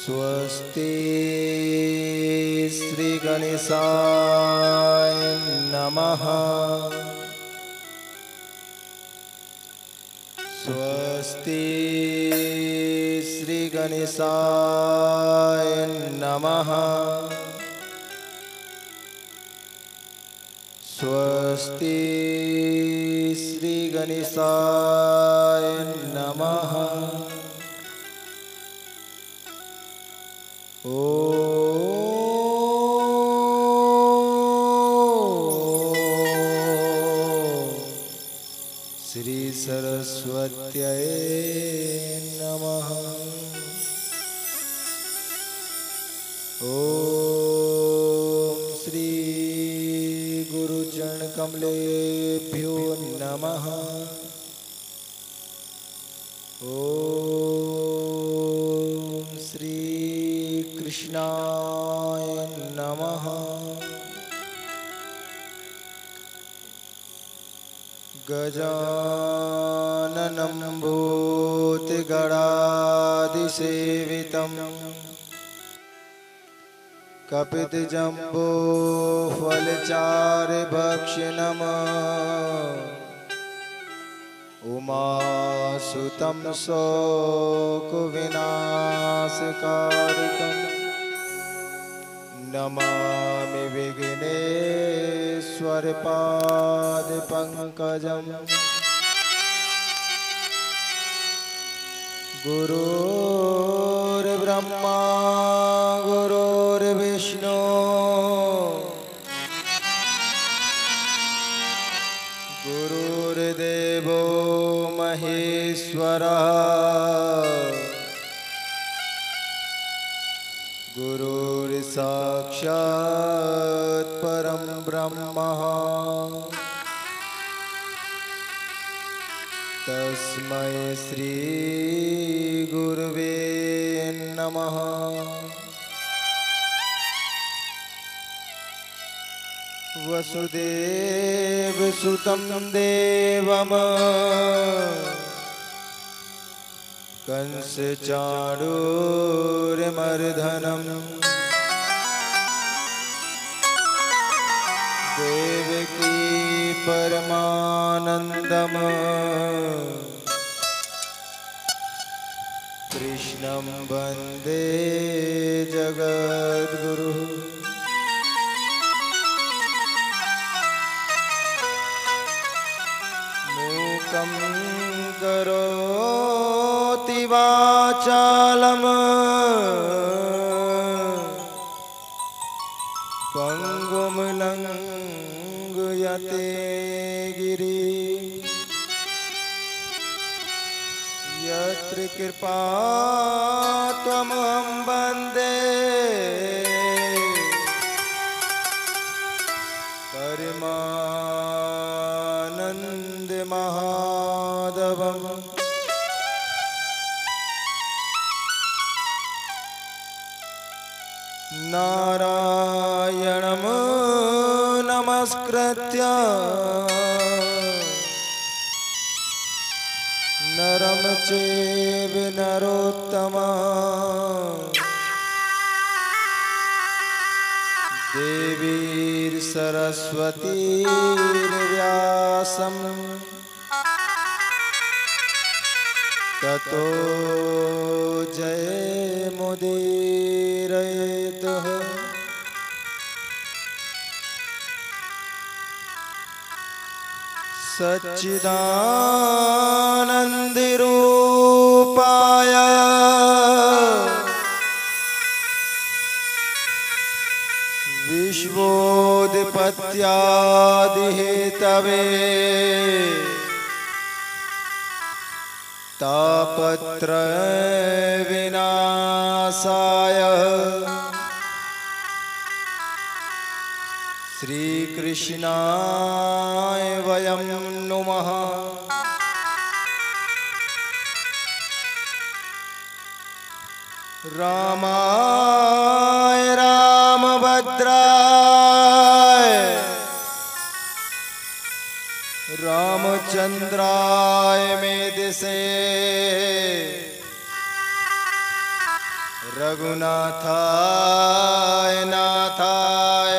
स्वस्ति श्री गणेशाय नमः। स्वस्ति श्री गणेशाय नमः। स्वस्ति श्री गणेशाय नमः। श्री सरस्वत्यै नमः। ओम श्री गुरुचरण कमलेभ्यो नमः। ओम श्री कृष्णाय नमः। गजाननं भूतगणाधिसेवितं कपितजम्बो फलचारुभक्षणम् उमासुतं शोकविनाशकारकं नमामि विघ्नेश्वरपादपङ्कजम्। गुरुर्ब्रह्मा गुरुर्विष्णु गुरुर्देवो महेश्वरः गुरुर्साक्षात् परं ब्रह्म तस्मै श्री गुरुवे नमः। वसुदेवसुतं देवम् कंसचाणूरमर्दनम् देवकी परमानन्दम् कृष्णं वन्दे जगद्गुरुः। मूकं करोति वाचालम् पङ्गुं लङ्घयते गिरिं यत्र कृपा त्वमहं वन्दे परमानन्दमाधवम्। नारायणं नमस्कृत्य नरं चैव नरोत्तमं देवीं सरस्वतीं व्यासं ततो जयमुदीरयेतुः। सच्चिदानन्दरूपाय विश्वोत्पत्त्यादिहेतवे तापत्रय विनाशाय श्री कृष्णाय वयं नुमः। रामाय रामभद्राय रामचंद्राय मेदिसे रघुनाथाय नाथाय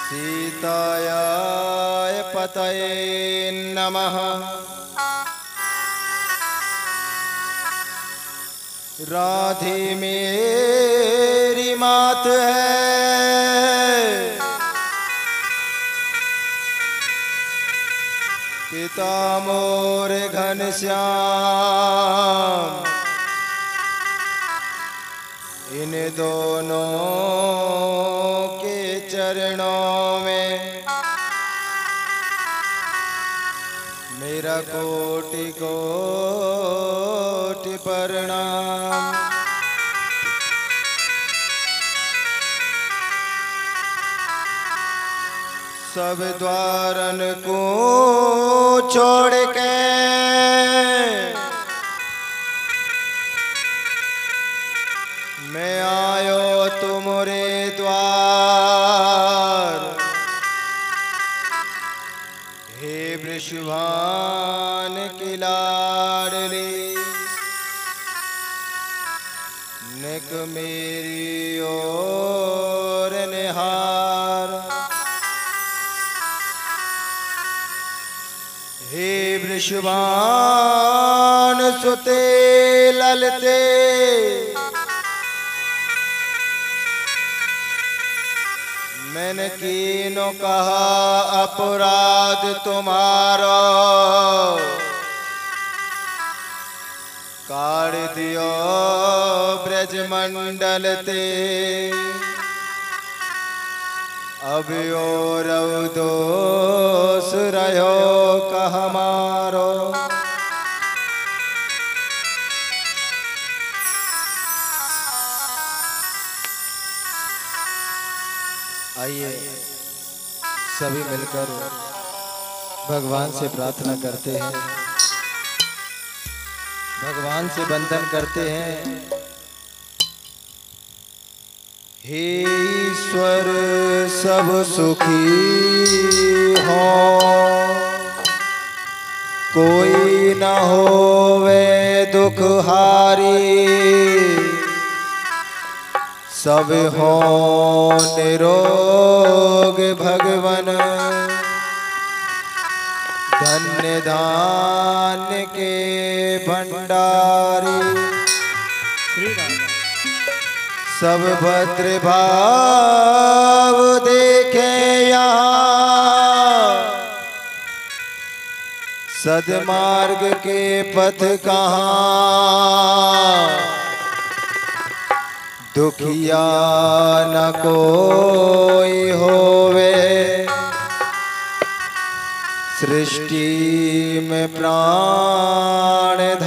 सीताय पतये नमः। राधे मेरी मात है, पिता मोर घनश्याम, इन दोनों के चरणों में मेरा कोटि कोटि प्रणाम। सब द्वारन को छोड़ के मैं आयो तुमरे द्वार। हे वृषभान की लाडली, निक मेरी ओर निहार। हे वृषभान सुते ललते, मैंने कीनो कहा अपराध तुम्हारो, काढ़ दियो ब्रजमंडल ते। अब और दोष रहो कह मारो। आइए सभी मिलकर भगवान से प्रार्थना करते हैं, भगवान से वंदन करते हैं। हे ईश्वर सब सुखी हो, कोई न होवे दुखहारी। सब हो निरोग भगवन, धन्य धान्य के भंडारी। सब भद्र भाव देखे यहाँ, सदमार्ग के पथ कहाँ। दुखिया न कोई होवे, सृष्टि में प्राणधारी।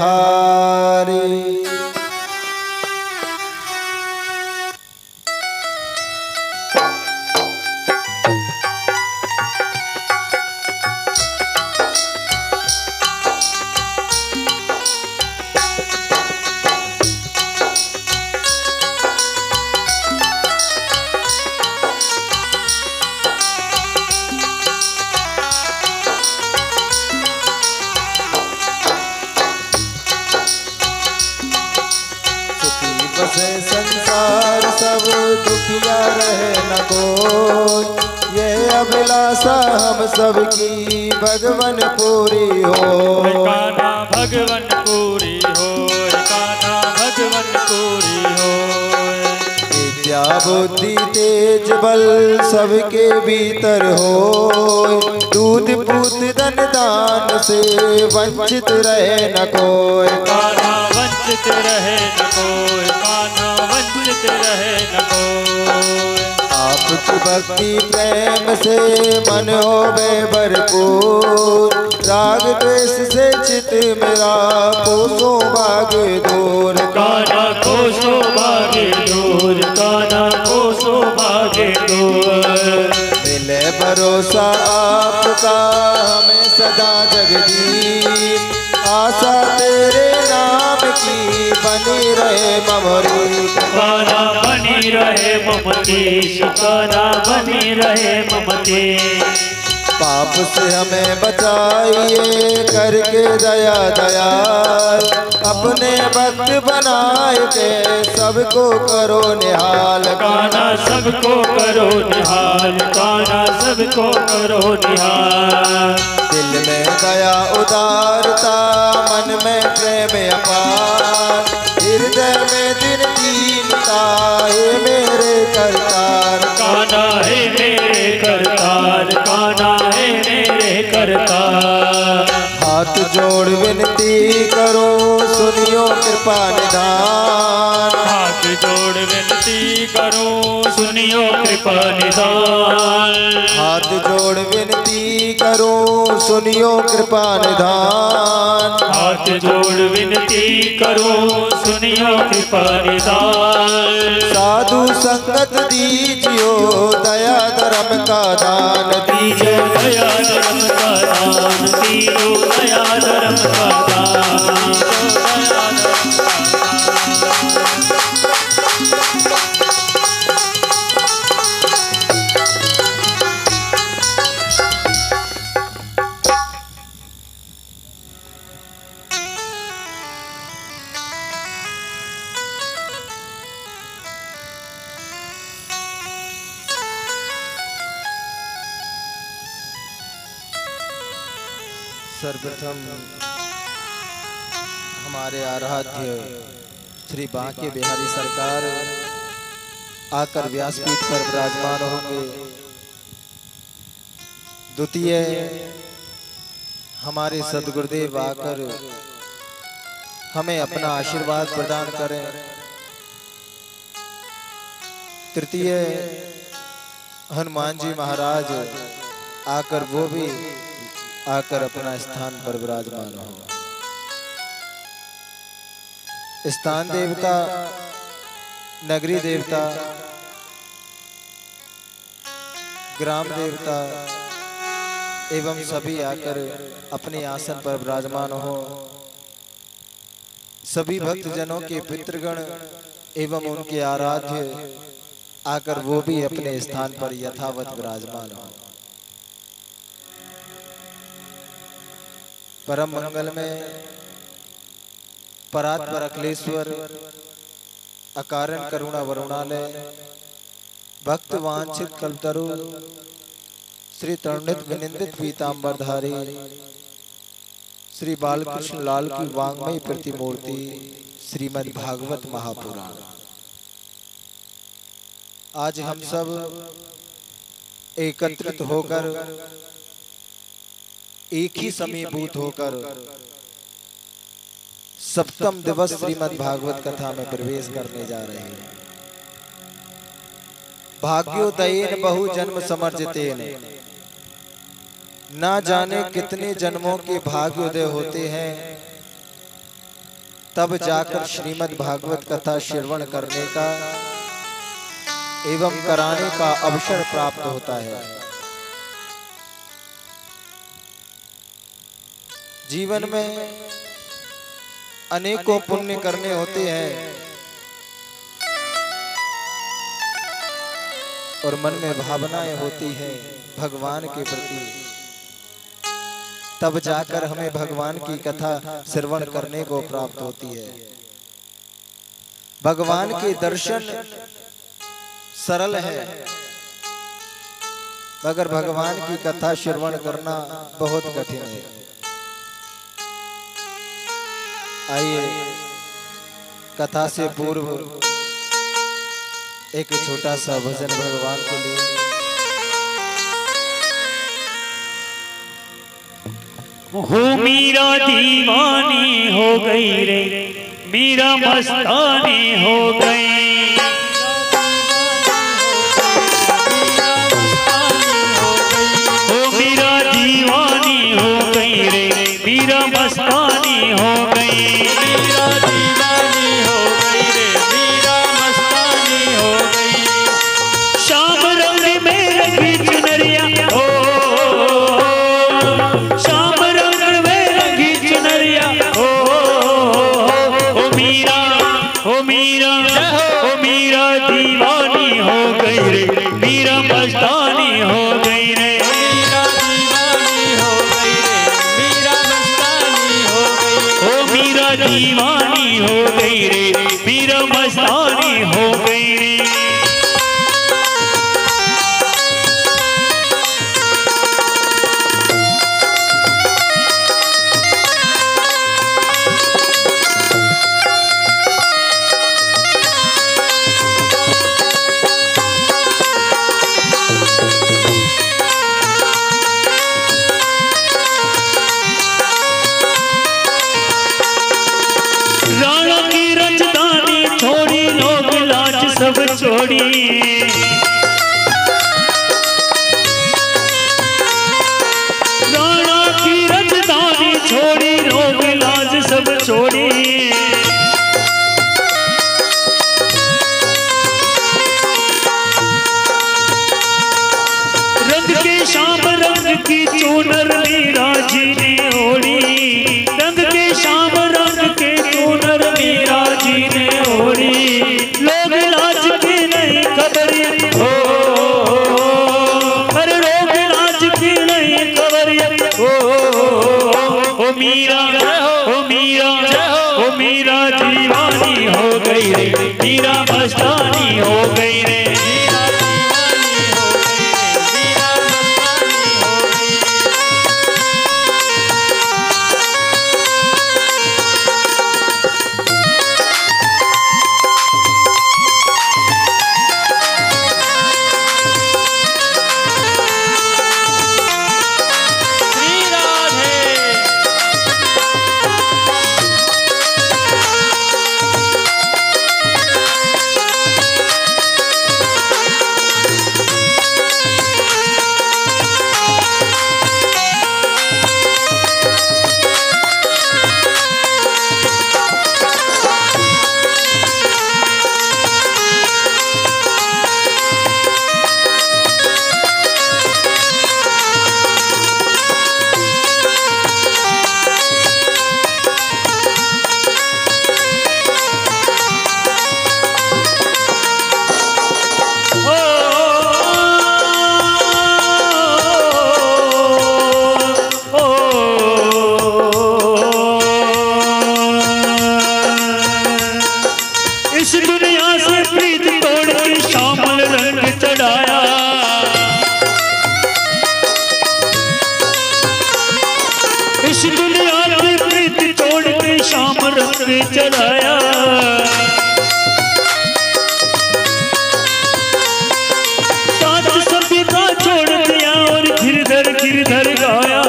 संसार सब दुखिया रहे न कोई, ये अभिलाषा हम सब की भगवन पूरी हो। कान्हा भगवन पूरी हो, कान्हा भगवन पूरी हो। विद्या बुद्धि तेज बल सबके भीतर हो, दूध पूत धन दान से वंचित रहे न कोई। कान्हा वंचित रहे न कोई, कान्हा वंचित रहे न कोई। आपकी भक्ति प्रेम से मन होवे भरपूर, राग द्वेष से चित मेरा कोसो भाग दूर। कान्हा कोसो भागे दूर, कान्हा कोसो भागे दूर। मिले भरोसा आपका हमें सदा जगदीश, आशा तेरे नाम की बनी रहे ममरी। कान्हा बनी रहे ममती, कान्हा बनी रहे ममती। पाप से हमें बचाइए करके दया दयाल, अपने भक्त बनाए के सबको करो निहाल। कान्हा सबको करो निहाल, कान्हा सबको करो निहाल। दिल में दया उदारता, मन में प्रेम अपार, हृदय में दिन दीनता, हे मेरे करतार। कान्हा है मेरे करतार, कान्हा है मेरे करतार। हाथ जोड़ विनती करो सुनियो कृपा निधान, हाथ जोड़ विनती करो सुनियो कृपा निधान। हाथ जोड़ विनती करो सुनियो कृपा निधान, हाथ जोड़ विनती करो सुनियो कृपा निधान। साधु संगत दीजियो दया धर्म का दान, दीजो दया धर्म का दान, दीजो दया धर्म का दान। सर्वप्रथम हमारे आराध्य श्री बांके बिहारी सरकार आकर व्यासपीठ पर विराजमान होंगे। द्वितीय हमारे सदगुरुदेव आकर हमें अपना आशीर्वाद प्रदान करें। तृतीय हनुमान जी महाराज आकर वो भी आकर अपना स्थान पर विराजमान हो। स्थान देवता, नगरी देवता, ग्राम देवता एवं सभी आकर अपने आसन पर विराजमान हो। सभी भक्त जनों के पितृगण एवं उनके आराध्य आकर वो भी अपने स्थान पर यथावत विराजमान हो। परम मंगल में परात्पर अखिलेश्वर अकारण करुणा वरुणालय भक्त वांछित कल्पतरु श्री तरुणित विनिंदित पीतांबरधारी श्री बालकृष्ण लाल की वांग्मयी प्रतिमूर्ति श्रीमद् भागवत महापुराण। आज हम सब एकत्रित होकर एक ही समीभूत होकर सप्तम दिवस श्रीमद् भागवत कथा में प्रवेश करने जा रहे हैं। भाग्योदयेन बहु जन्म समर्जितेन, ना जाने कितने जन्मों के भाग्योदय होते हैं, तब जाकर श्रीमद् भागवत कथा श्रवण करने का एवं कराने का अवसर प्राप्त होता है। जीवन में अनेकों पुण्य करने होते हैं और मन में भावनाएं होती हैं भगवान के प्रति, तब जाकर हमें भगवान की कथा श्रवण करने को प्राप्त होती है। भगवान के दर्शन सरल है, मगर भगवान की कथा श्रवण करना बहुत कठिन है। आइए कथा से पूर्व एक छोटा सा भजन भगवान के लिए। हो मीरा दीवानी हो गई रे, मीरा मस्तानी हो गई। हो मीरा दीवानी हो गई रे, मीरा मस्तानी हो गई। मीरा दीवानी हो गई रे, मीरा मस्तानी हो गई। शाम रंग में रंगी चुनरिया हो, शाम रंग में रंगी चुनरिया हो मीरा, हो मीरा। मस्तानी हो गई रे। राणा की रजदानी छोड़ी लोग लाज सब छोड़ी, राणा की रजदानी छोड़ी लोग लाज सब छोड़ी। रंग के शाम रंग की चूनर मीरा जी ने ओढ़ी, रंग के शाम रंग के चूनर मीरा जी ने ओढ़ी। लोग लाज की नहीं खबर हो, अरे लोग लाज की नहीं खबर ओ मीरा, ओ मीरा, ओ मीरा दीवानी हो गई रे, मीरा मस्तानी हो गई रे। इस दुनिया से प्रीत तोड़ के श्यामल रंग चढ़ाया, इस दुनिया से प्रीत तोड़ के श्यामल रंग चढ़ाया। साथ सभी का छोड़ दिया और गिरधर गाया।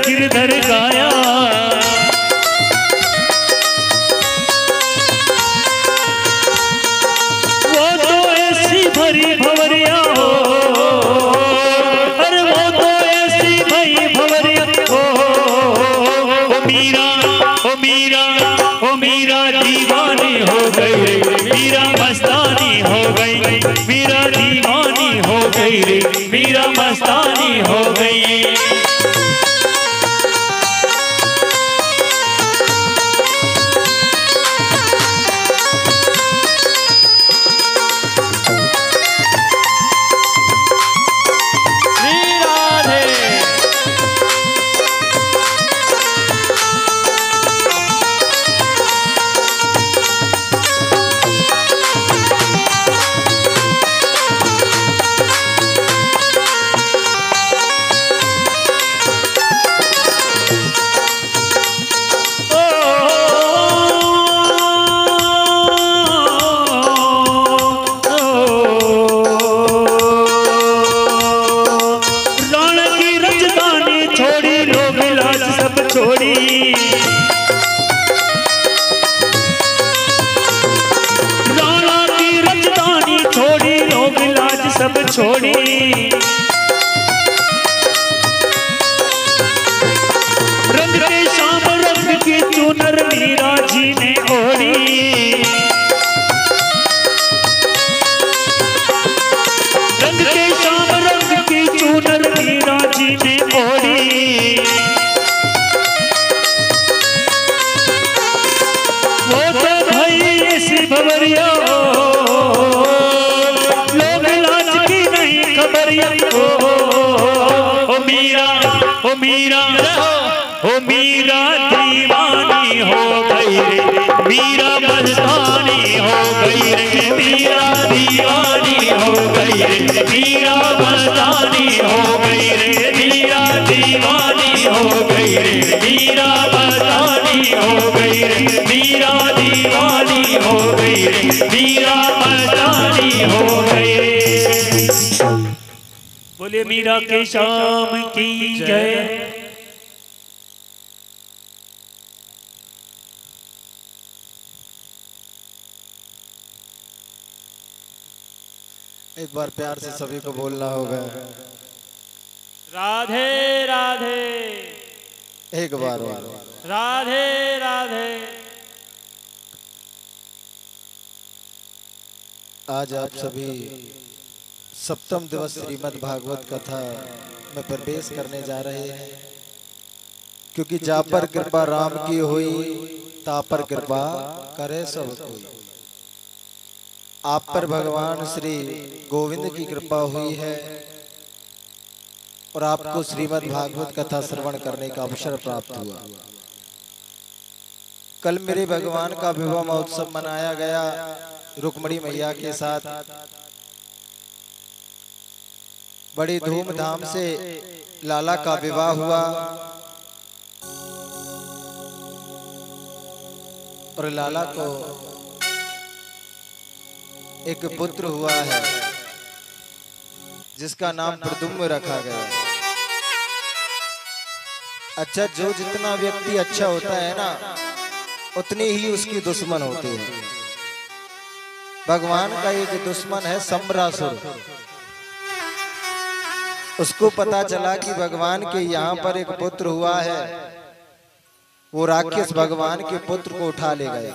गिरधर गाया। वो तो ऐसी भरी भंवरिया हो, अरे वो तो ऐसी भरी भंवरिया हो। मीरा, ओ मीरा, ओ मीरा दीवानी हो गई, मीरा मस्तानी हो गई, मीरा दीवानी हो गई रे, मीरा मस्तानी हो गई। मीरा दीवानी हो गई रे, मीरा मस्तानी हो गई रे, मीरा दीवानी हो गई रे, मीरा मस्तानी हो गई रे, मीरा दीवानी हो गई रे, मीरा मस्तानी हो गई रे, मीरा दीवानी हो गई रे, मीरा मस्तानी हो गई रे। बोले मीरा के शाम की जय। एक बार प्यार से सभी को बोलना होगा, राधे राधे। एक बार राधे राधे। आज आप सभी सप्तम दिवस श्रीमद् भागवत कथा में प्रवेश करने जा रहे हैं, क्योंकि जा पर कृपा राम की हुई ता पर कृपा करे सब कोई। आप पर भगवान श्री गोविंद की कृपा हुई है और आपको श्रीमद् भागवत कथा श्रवण करने का अवसर प्राप्त हुआ। कल मेरे भगवान का विवाह महोत्सव मनाया गया रुक्मिणी मैया के साथ। बड़ी धूमधाम से लाला का विवाह हुआ और लाला को एक पुत्र हुआ है जिसका नाम प्रद्युम्न रखा गया। अच्छा, जो जितना व्यक्ति अच्छा होता है ना, उतनी ही उसकी दुश्मन होती है। भगवान का एक दुश्मन है सम्रासुर। उसको पता चला कि भगवान के यहाँ पर एक पुत्र हुआ है, वो राक्षस भगवान के पुत्र को उठा ले गए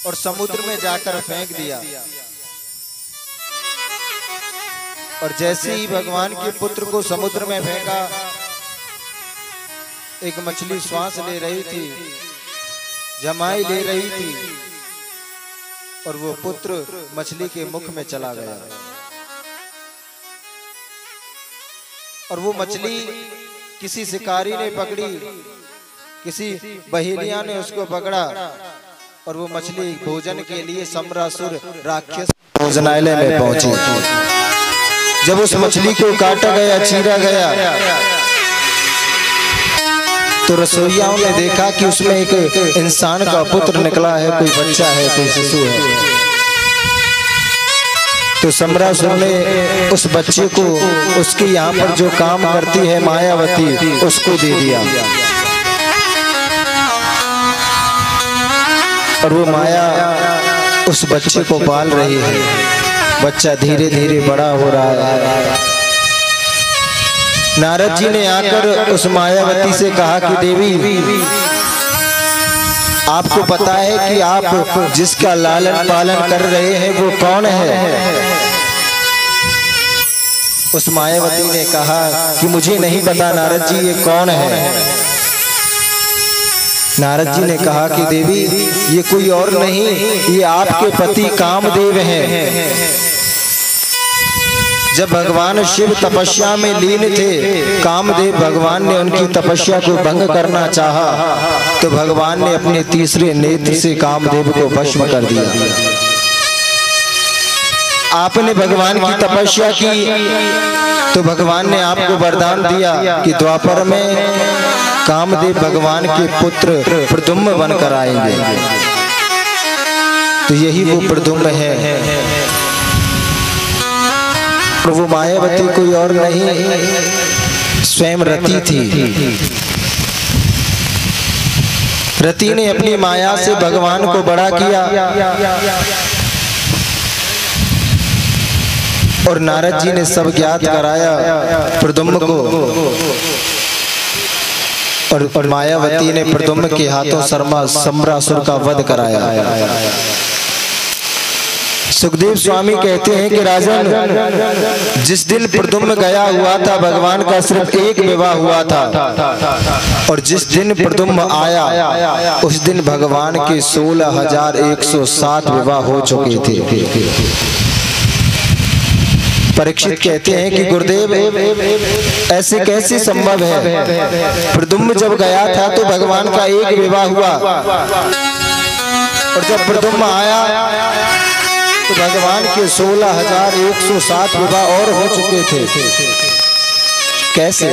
और समुद्र में जाकर फेंक दिया। और जैसे ही भगवान के पुत्र को समुद्र में फेंका, एक मछली श्वास ले रही थी, जमाई ले रही थी, और वो पुत्र मछली के मुख में चला गया। और वो मछली किसी शिकारी ने पकड़ी, किसी बहेलिया ने उसको पकड़ा, और वो मछली भोजन के लिए सम्रासुर राक्षस भोजनालय में पहुंची। जब उस मछली को काटा गया, चीरा गया, तो रसोइयाओं ने देखा कि उसमें एक इंसान का पुत्र निकला है, कोई बच्चा है, कोई शिशु है। तो सम्रासुर ने उस बच्चे को उसके यहाँ पर जो काम करती है मायावती, उसको दे दिया। और वो माया उस बच्चे को पाल रही है। बच्चा धीरे धीरे बड़ा हो रहा है। नारद जी ने आकर उस मायावती से कहा कि देवी, आपको पता है कि आप जिसका लालन पालन कर रहे हैं वो कौन है? उस मायावती ने कहा कि मुझे नहीं पता नारद जी, ये कौन है? नारद जी ने कहा कि देवी, ये कोई और नहीं, ये आपके पति कामदेव हैं। जब भगवान शिव तपस्या में लीन थे, कामदेव भगवान ने उनकी तपस्या को भंग करना चाहा, तो भगवान ने अपने तीसरे नेत्र से कामदेव को भस्म कर दिया। आपने भगवान की तपस्या की तो भगवान ने आपको वरदान दिया कि द्वापर में कामदेव भगवान के पुत्र प्रद्युम्न बनकर आएंगे। तो यही वो प्रद्युम्न है। और वो मायावती कोई और नहीं, स्वयं रति थी। रति ने अपनी माया से भगवान को बड़ा किया। और नारद जी ने सब ज्ञात कराया प्रद्युम्न को। और मायावती ने प्रद्युम्न के हाथों सम्रासुर का वध कराया। सुखदेव स्वामी कहते हैं कि राजन, जिस दिन प्रद्युम्न गया हुआ था, भगवान का सिर्फ एक विवाह हुआ था। और जिस दिन प्रद्युम्न आया, उस दिन भगवान के 16,107 विवाह हो चुके थे। परीक्षित कहते हैं कि गुरुदेव ऐसे कैसे संभव है। प्रद्युम्न जब गया था तो भगवान का एक विवाह हुआ, और जब प्रद्युम्न आया तो भगवान के 16,107 विवाह और हो चुके थे। कैसे?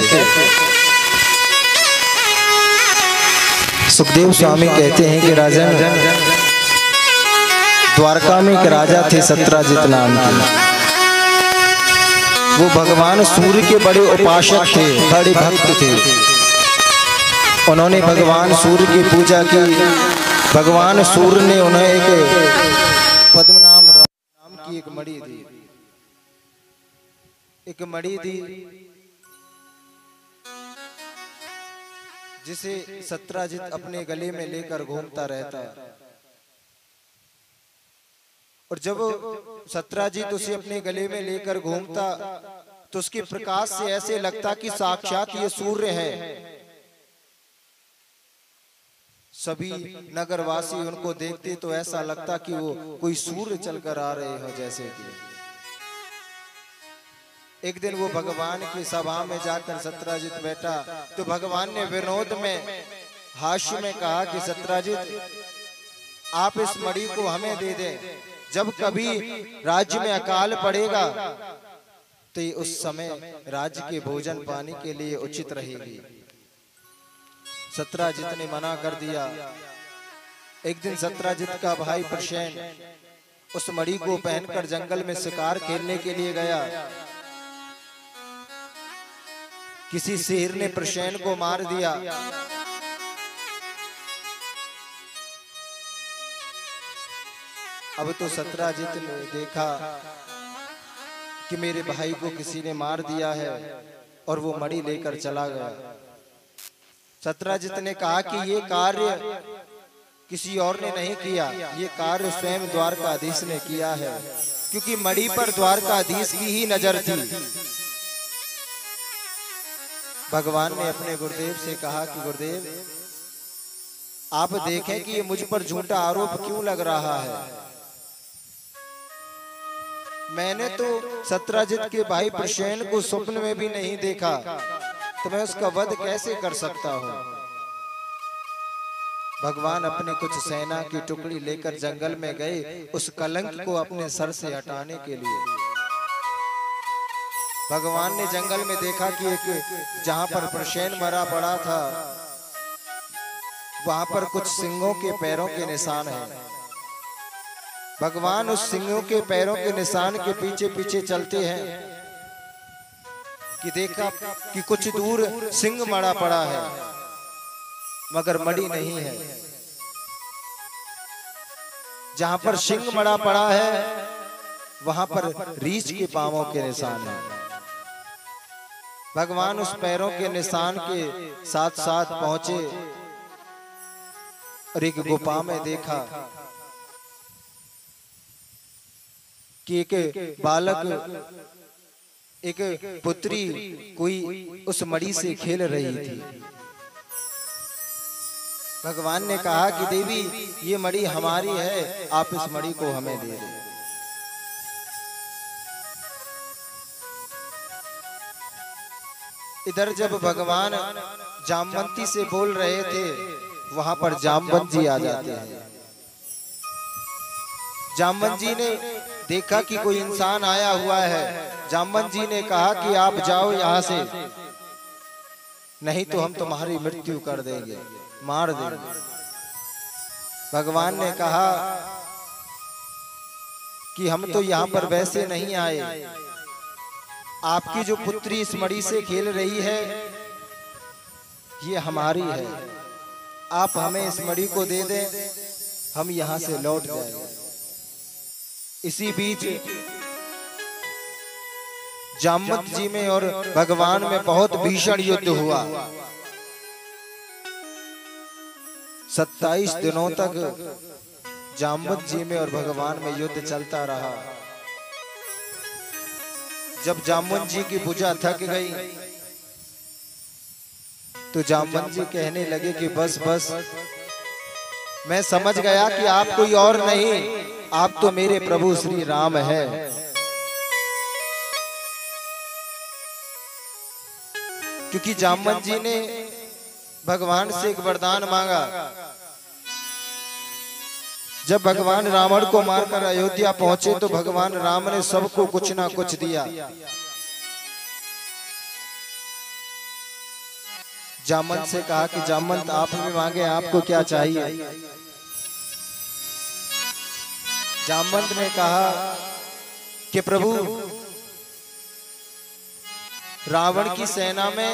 सुखदेव स्वामी कहते हैं कि राजन, द्वारका में एक राजा थे सत्राजित नाम के। वो भगवान सूर्य के बड़े उपासक थे, बड़े भक्त थे। उन्होंने भगवान सूर्य की पूजा की। भगवान सूर्य ने उन्हें एक पद्मनाम नाम की एक मणि दी, एक मणि दी जिसे सत्राजित अपने गले में लेकर घूमता रहता। और जब सत्राजित उसे अपने गले में लेकर घूमता तो उसके प्रकाश से ऐसे लगता कि साक्षात ये सूर्य है। सभी नगरवासी उनको देखते तो ऐसा लगता कि वो कोई सूर्य चलकर आ रहे हो जैसे कि। एक दिन वो भगवान की सभा में जाकर सत्राजित बैठा तो भगवान ने विनोद में, हास्य में कहा कि सत्राजित, आप इस मणि को हमें दे दें। जब कभी राज्य में अकाल पड़ेगा तो ये उस समय राज्य के भोजन पानी के लिए उचित रहेगी। सत्राजित ने मना कर दिया। एक दिन सत्राजित का भाई प्रसेन उस मणि को पहनकर जंगल में शिकार खेलने के लिए गया। किसी शेर ने प्रसेन को मार दिया। अब तो सत्राजित ने देखा कि मेरे भाई को किसी ने मार दिया है और वो मणि लेकर चला गया। सत्राजित ने कहा कि ये कार्य किसी और ने नहीं किया, ये कार्य स्वयं द्वारकाधीश ने किया है, क्योंकि मणि पर द्वारकाधीश की ही नजर थी। भगवान ने अपने गुरुदेव से कहा कि गुरुदेव, आप देखें कि ये मुझ पर झूठा आरोप क्यों लग रहा है। मैंने तो सत्राजित के भाई प्रसेन को स्वप्न में भी नहीं देखा, तो मैं उसका वध कैसे कर सकता हूँ। भगवान अपने कुछ सेना की टुकड़ी लेकर जंगल में गए उस कलंक को अपने सर से हटाने के लिए। भगवान ने जंगल में देखा कि एक जहां पर प्रसेन मरा पड़ा था वहां पर कुछ सिंहों के पैरों के निशान हैं। भगवान उस सिंहों के पैरों के निशान के पीछे पीछे चलते हैं कि देखा कि कुछ दूर सिंह मरा पड़ा है मगर मणि नहीं है। जहां पर सिंह मरा पड़ा है वहां पर रीछ के पांवों के निशान हैं। भगवान उस पैरों के निशान के साथ साथ पहुंचे और एक गुफा में देखा कि एक बालक, एक पुत्री कोई उस मणि से खेल रही थी। भगवान ने कहा कि देवी, ये मणि हमारी है, आप इस मणि को हमें दे दें। इधर जब भगवान जामवंती से बोल रहे थे वहां पर जामवंत जी आ जाते हैं। जामवंत जी ने देखा कि कोई इंसान आया हुआ है। जामवंत जी ने कहा कि आप जाओ यहां से, नहीं तो हम तुम्हारी मृत्यु कर देंगे, मार देंगे। भगवान ने कहा कि हम तो यहाँ पर वैसे नहीं आए, आपकी जो पुत्री इस मणि से खेल रही है ये हमारी है, आप हमें इस मणि को दे दें, हम यहाँ से लौट जाएंगे। इसी बीच जामवंत जी में और भगवान में बहुत भीषण युद्ध हुआ। 27 दिनों तक जामवंत जी में और भगवान में युद्ध चलता रहा। जब जामवंत जी की भुजा थक गई तो जामवंत जी कहने लगे कि बस बस, मैं समझ गया कि आप कोई और नहीं, आप तो मेरे प्रभु श्री राम है। क्योंकि जामवंत जी ने भगवान से एक वरदान मांगा। जब भगवान रावण को मारकर अयोध्या पहुंचे तो भगवान राम ने सबको कुछ ना कुछ दिया। जामवंत से कहा कि जामवंत आप भी मांगे, आपको क्या चाहिए? जामवंत ने कहा कि प्रभु, रावण की सेना में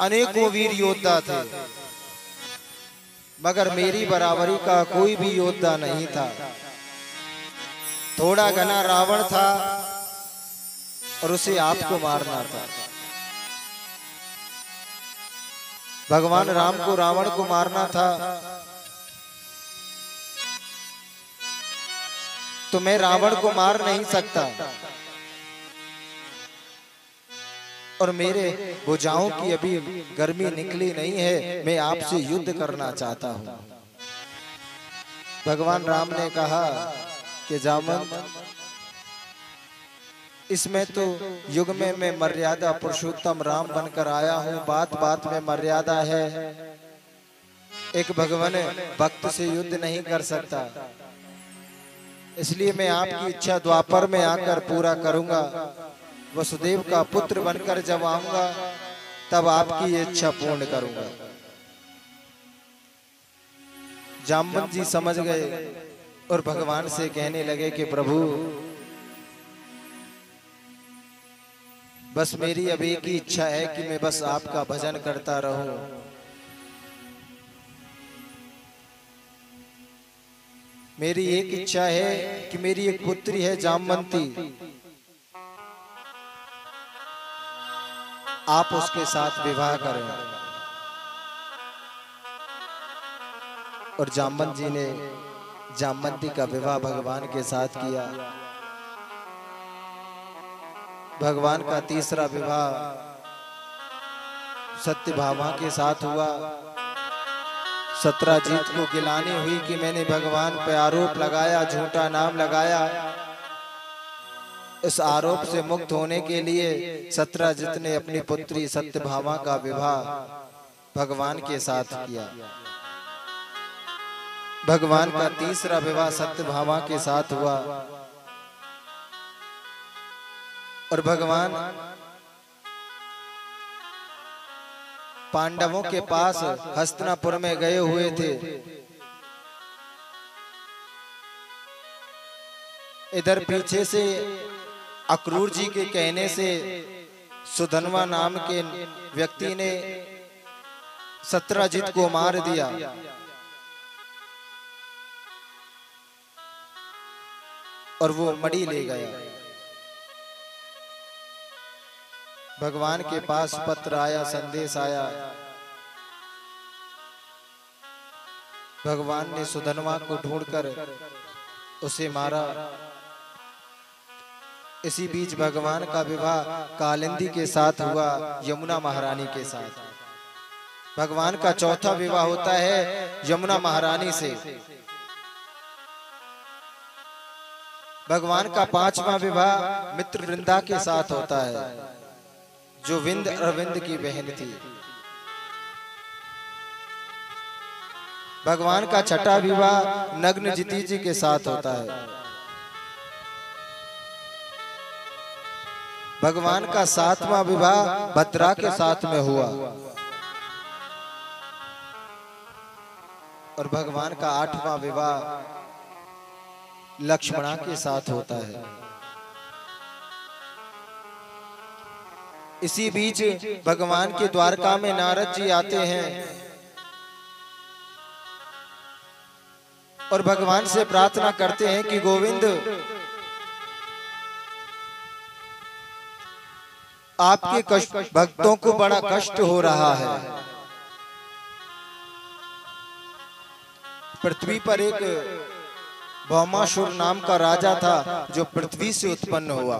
अनेकों वीर योद्धा थे, मगर मेरी बराबरी का कोई भी योद्धा नहीं था। थोड़ा घना रावण था और उसे आपको मारना था। भगवान राम को रावण को मारना था, तो मैं रावण को मार नहीं सकता और मेरे भुजाओं की अभी गर्मी निकली नहीं है, मैं आपसे युद्ध करना चाहता हूं। भगवान राम ने कहा कि जामवंत, इसमें तो युग में मैं मर्यादा पुरुषोत्तम राम बनकर आया हूं, बात बात में मर्यादा है। एक भगवान भक्त से युद्ध नहीं कर सकता, इसलिए मैं आपकी इच्छा द्वापर में आकर पूरा करूंगा। वसुदेव का पुत्र बनकर जब आऊंगा तब आपकी ये इच्छा पूर्ण करूंगा। जामवंत जी समझ गए और भगवान से कहने लगे कि प्रभु, बस मेरी अब एक ही इच्छा है कि मैं बस आपका भजन करता रहूं। मेरी एक इच्छा है कि मेरी एक पुत्री है जामवंती, आप उसके साथ विवाह करें। और जामवंत जी ने जामवंती का विवाह भगवान के साथ किया। भगवान का तीसरा विवाह सत्यभामा के साथ हुआ। सत्यजीत को गिलानी हुई कि मैंने भगवान पे आरोप लगाया, झूठा नाम लगाया। इस आरोप से मुक्त होने के लिए सत्यजीत ने अपनी पुत्री सत्यभामा का विवाह भगवान के साथ किया। भगवान का तीसरा विवाह सत्यभामा के साथ हुआ और भगवान पांडवों के पास हस्तिनापुर में गए हुए थे। इधर पीछे से अक्रूर जी के कहने से सुधनवा नाम के व्यक्ति ने सत्यजीत को मार दिया। और वो मणि ले गया। भगवान के पास पत्र आया, संदेश आया। भगवान ने सुधनवा को ढूंढकर उसे मारा। इसी बीच भगवान का विवाह कालिंदी के साथ हुआ, यमुना महारानी के साथ। भगवान का चौथा विवाह होता है यमुना महारानी से। भगवान का पांचवा विवाह मित्र वृंदा के साथ होता है, जो विंद अरविंद की बहन थी। भगवान का छठा विवाह नग्न जिति जी के साथ होता है। भगवान का सातवां विवाह भद्रा के साथ में हुआ और भगवान का आठवां विवाह लक्ष्मणा के साथ होता है। इसी बीच भगवान के द्वारका में नारद जी आते हैं और भगवान से प्रार्थना करते हैं कि गोविंद, आपके कष्ट भक्तों को बड़ा कष्ट हो रहा है। पृथ्वी पर एक भौमासुर नाम का राजा था जो पृथ्वी से उत्पन्न हुआ।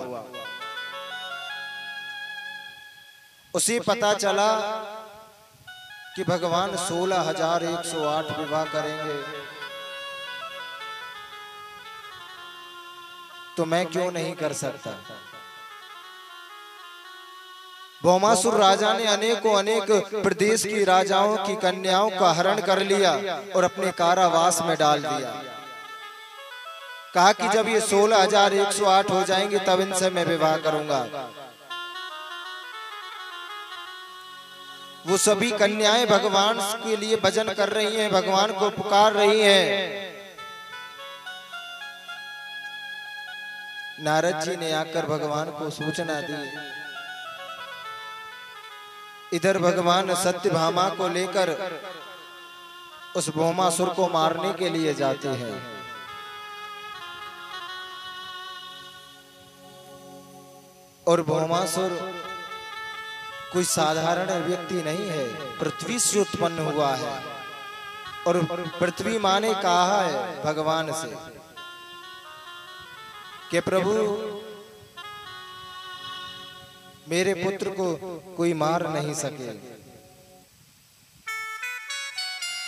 उसे पता चला कि भगवान 16,108 विवाह करेंगे, तो मैं क्यों नहीं कर सकता। भौमासुर राजा ने अनेक प्रदेश की राजाओं की कन्याओं का हरण कर लिया और अपने कारावास में डाल दिया। कहा कि जब ये 16,108 हो जाएंगे तब इनसे मैं विवाह करूंगा। वो सभी कन्याएं भगवान के लिए भजन कर रही हैं, भगवान को पुकार रही हैं। नारद जी ने आकर भगवान को सूचना दी। इधर भगवान सत्यभामा को लेकर उस भौमासुर को मारने के लिए जाते हैं। और भौमासुर कोई साधारण व्यक्ति नहीं है, पृथ्वी से उत्पन्न हुआ है। और पृथ्वी माँ ने कहा है भगवान से कि प्रभु मेरे पुत्र को कोई मार नहीं सके।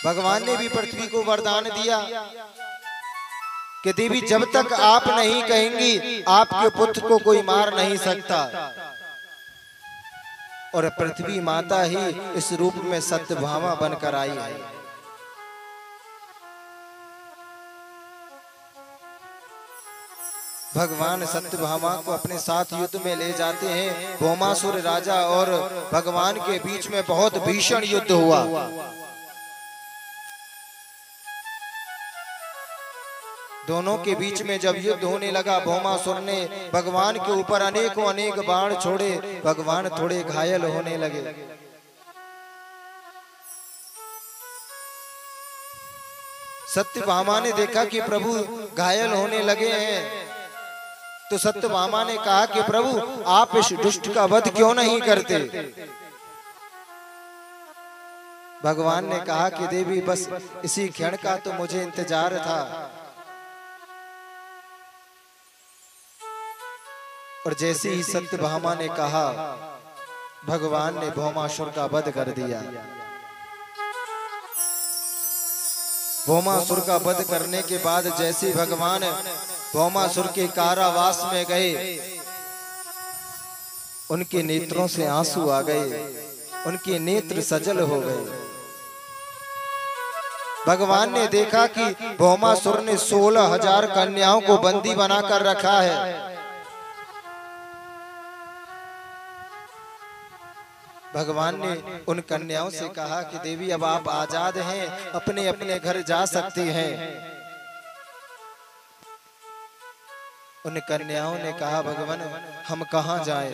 भगवान ने भी पृथ्वी को वरदान दिया कि देवी जब तक आप नहीं कहेंगी आपके पुत्र को कोई मार नहीं सकता। और पृथ्वी माता ही इस रूप में सत्यभामा बनकर आई है। भगवान सत्यभामा को अपने साथ युद्ध में ले जाते हैं। भौमासुर राजा और भगवान के बीच में बहुत भीषण युद्ध हुआ। दोनों के बीच में जब युद्ध होने लगा, भौमासुर ने भगवान के ऊपर अनेक बाण छोड़े। भगवान थोड़े घायल होने लगे। सत्यभामा ने देखा कि प्रभु घायल होने लगे हैं, तो सत्यभामा ने कहा कि प्रभु आप इस दुष्ट का वध क्यों नहीं करते। भगवान ने कहा कि देवी बस इसी क्षण का तो मुझे इंतजार था। और जैसे ही सत्यभामा ने कहा, भगवान ने भौमासुर का वध कर दिया। भौमासुर का वध करने के बाद जैसे भगवान भौमासुर के कारावास में गए, उनके नेत्रों से आंसू आ गए, उनके नेत्र सजल हो गए। भगवान ने देखा कि भौमासुर ने 16,000 कन्याओं को बंदी बनाकर रखा है। भगवान ने उन कन्याओं से कहा कि देवी अब आप आजाद हैं, अपने अपने घर जा सकती हैं। उन कन्याओं ने कहा भगवान हम कहां जाएं,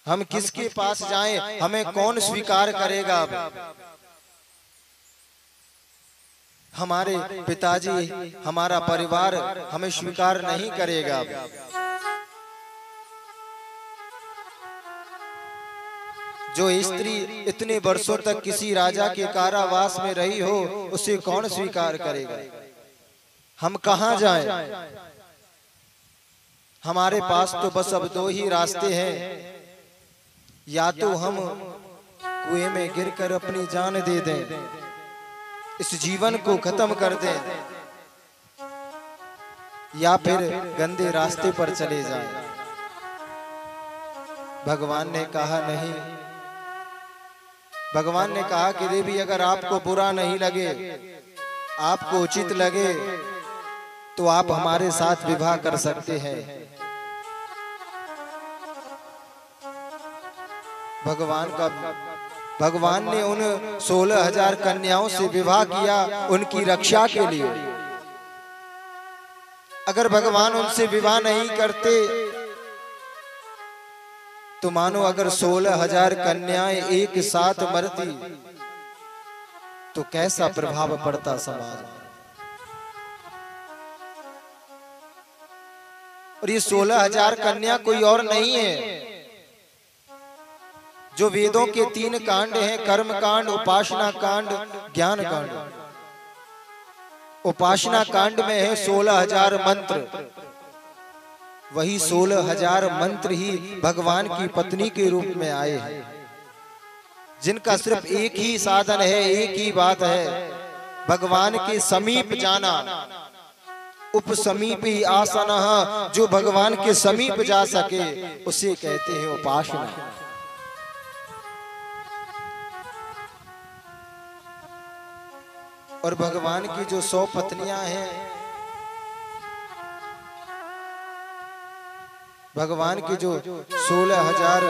हम किसके पास जाएं, हमें कौन स्वीकार करेगा। अब हमारे पिताजी, हमारा परिवार हमें स्वीकार नहीं करेगा। जो स्त्री इतने वर्षों तक किसी राजा के कारावास में रही हो, उसे कौन स्वीकार करेगा। हम कहां जाएं? हमारे पास तो बस अब 2 ही रास्ते हैं, या तो हम कुएं में गिरकर अपनी जान दे दें, इस जीवन को खत्म कर दें, या फिर गंदे रास्ते पर चले जाएं। भगवान ने कहा नहीं। भगवान ने कहा कि देवी अगर आपको बुरा नहीं लगे, आपको उचित लगे, तो आप हमारे साथ विवाह कर सकते हैं। भगवान ने उन 16,000 कन्याओं से विवाह किया उनकी रक्षा के लिए। अगर भगवान उनसे विवाह नहीं करते तो मानो अगर 16,000 कन्याएं एक साथ मरती तो कैसा प्रभाव पड़ता समाज में। और ये 16,000 कन्या कोई और नहीं है। जो वेदों के 3 कांड हैं, कर्म कांड, उपासना कांड, ज्ञान कांड। उपासना कांड में है 16,000 मंत्र। वही 16,000 मंत्र ही भगवान की पत्नी के रूप में आए हैं, जिनका सिर्फ एक ही साधन है, एक ही बात है, भगवान के समीप जाना। उपसमीपी आसनः, जो भगवान के समीप जा सके उसे कहते हैं उपासना। और भगवान की जो 100 पत्नियां हैं, भगवान की जो 16,000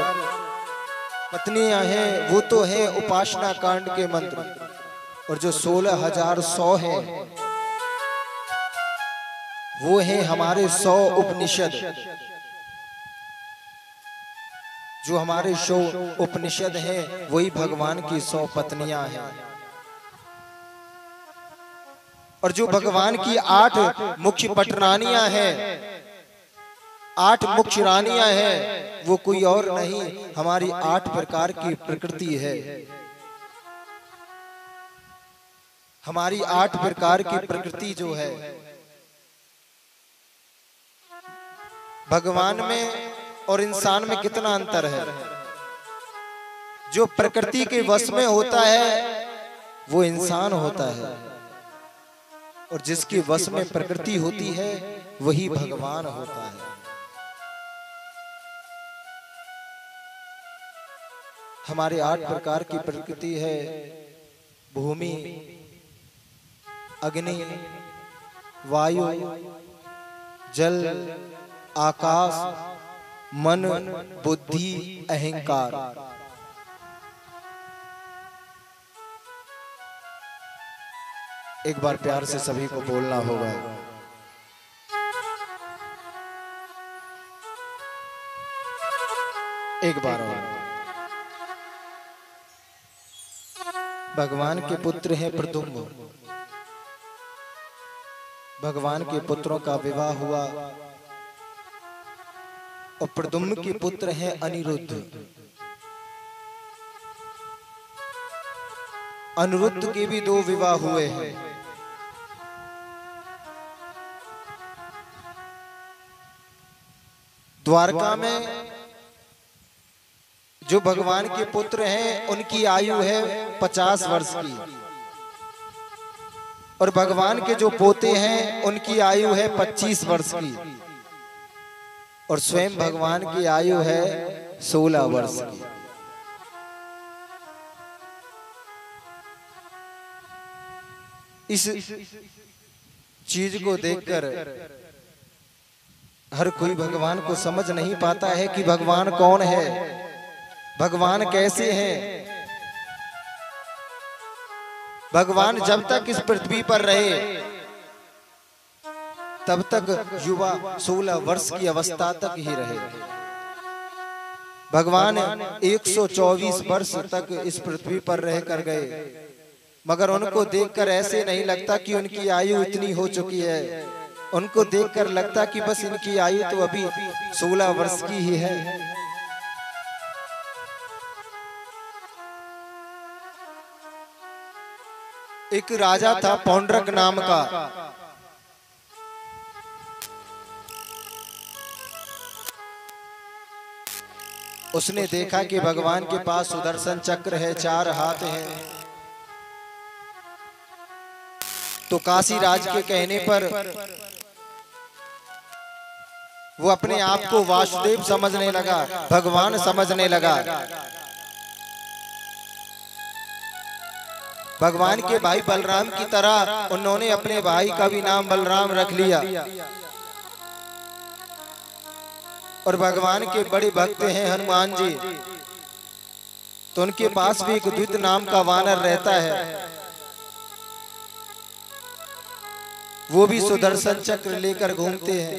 पत्नियां हैं वो तो हैं उपासना कांड के मंत्र, और जो 16,100 हैं वो हैं हमारे 100 उपनिषद। जो हमारे 100 उपनिषद हैं वही भगवान की 100 पत्नियां हैं। और जो भगवान की 8 मुख्य पटरानियां हैं, 8 मुख्य रानियां हैं, वो कोई और नहीं हमारी 8 प्रकार की प्रकृति है। हमारी 8 प्रकार की प्रकृति जो है, भगवान में और इंसान में कितना अंतर है। जो प्रकृति के वश में होता है वो इंसान होता है, और जिसके वश में प्रकृति होती है वही भगवान होता है। हमारे 8 प्रकार की प्रकृति है, भूमि, अग्नि, वायु, जल, आकाश, मन, बुद्धि, अहंकार। एक बार प्यार से सभी को बोलना होगा। एक बार और। भगवान के पुत्र हैं प्रद्युम्न। भगवान के पुत्रों का विवाह हुआ, और प्रद्युम्न के पुत्र हैं अनिरुद्ध। अनिरुद्ध के भी 2 विवाह हुए हैं। द्वारका में जो भगवान के पुत्र हैं उनकी आयु है 50 वर्ष की, और भगवान के जो पोते हैं उनकी आयु है 25 वर्ष की, और स्वयं भगवान की आयु है 16 वर्ष की। इस चीज को देखकर हर कोई भगवान को समझ नहीं पाता है कि भगवान कौन है, भगवान कैसे हैं। भगवान जब तक इस पृथ्वी पर रहे तब तक युवा 16 वर्ष की अवस्था तक ही रहे। भगवान 124 वर्ष तक इस पृथ्वी पर रह कर गए, मगर उनको देखकर ऐसे नहीं लगता कि उनकी आयु इतनी हो चुकी है। उनको देखकर लगता कि बस इनकी आयु तो अभी 16 वर्ष की ही है। एक राजा था पौंड्रक नाम का। उसने देखा कि भगवान के पास सुदर्शन चक्र है, 4 हाथ हैं। तो काशी राज के कहने पर वो अपने आप को वासुदेव समझने लगा, भगवान समझने लगा। भगवान के भाई बलराम की तरह उन्होंने अपने भाई का भी नाम बलराम रख लिया। और भगवान के बड़े भक्त हैं हनुमान जी, तो उनके पास भी एक द्वित नाम का वानर रहता है। वो भी सुदर्शन चक्र लेकर घूमते हैं।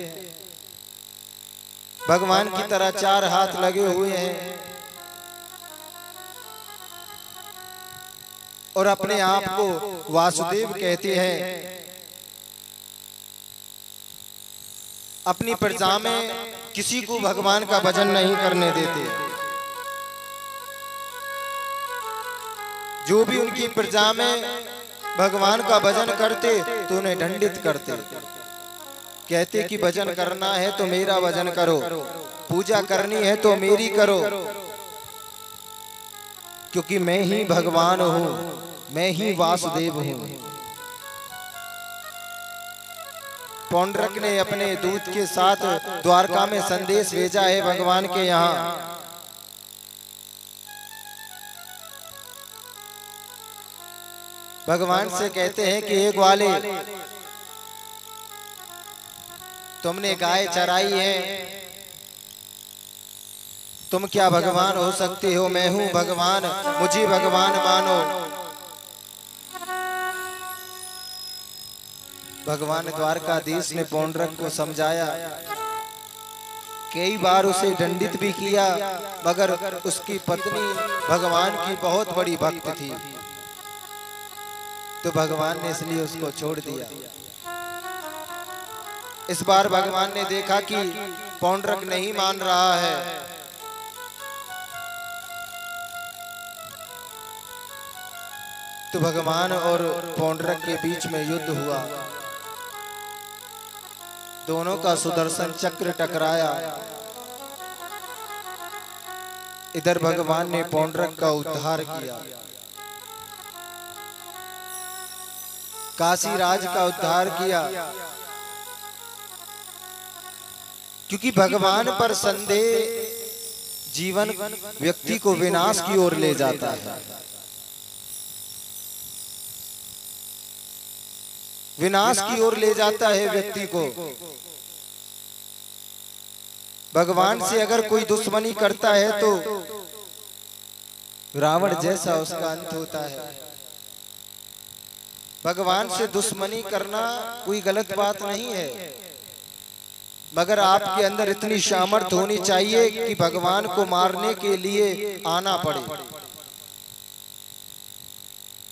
भगवान की तरह 4 हाथ लगे हुए हैं और अपने आप को वासुदेव कहते हैं। अपनी प्रजा में किसी को भगवान का भजन नहीं करने देते। जो भी उनकी प्रजा में भगवान का भजन करते तो उन्हें दंडित करते। कहते कि भजन करना है तो मेरा भजन करो, पूजा करनी है तो मेरी करो, क्योंकि मैं ही भगवान हूं, मैं ही वासुदेव हूं। पौंड्रक ने अपने दूत के साथ द्वारका में संदेश भेजा है भगवान के यहाँ। भगवान से कहते हैं कि हे ग्वाले, तुमने गाय चराई है, तुम क्या भगवान हो सकते हो? मैं हूं भगवान, मुझे भगवान मानो। भगवान द्वारकाधीश ने पौंड्रक को समझाया, कई बार उसे दंडित भी किया, मगर उसकी पत्नी भगवान की बहुत बड़ी भक्त थी, तो भगवान ने इसलिए उसको छोड़ दिया। इस बार भगवान ने देखा कि पौंड्रक नहीं मान रहा है, तो भगवान और पौंड्रक के बीच में युद्ध हुआ। दोनों का सुदर्शन चक्र टकराया। इधर भगवान ने पौंड्रक का उद्धार किया, काशी राज का उद्धार किया, क्योंकि भगवान पर संदेह जीवन व्यक्ति को विनाश की ओर ले जाता है। विनाश की ओर ले जाता है व्यक्ति को। भगवान से अगर कोई दुश्मनी करता है तो रावण जैसा उसका अंत होता है। भगवान से दुश्मनी करना कोई गलत बात नहीं है, मगर आपके अंदर इतनी सामर्थ्य होनी चाहिए कि भगवान को मारने के लिए आना पड़े,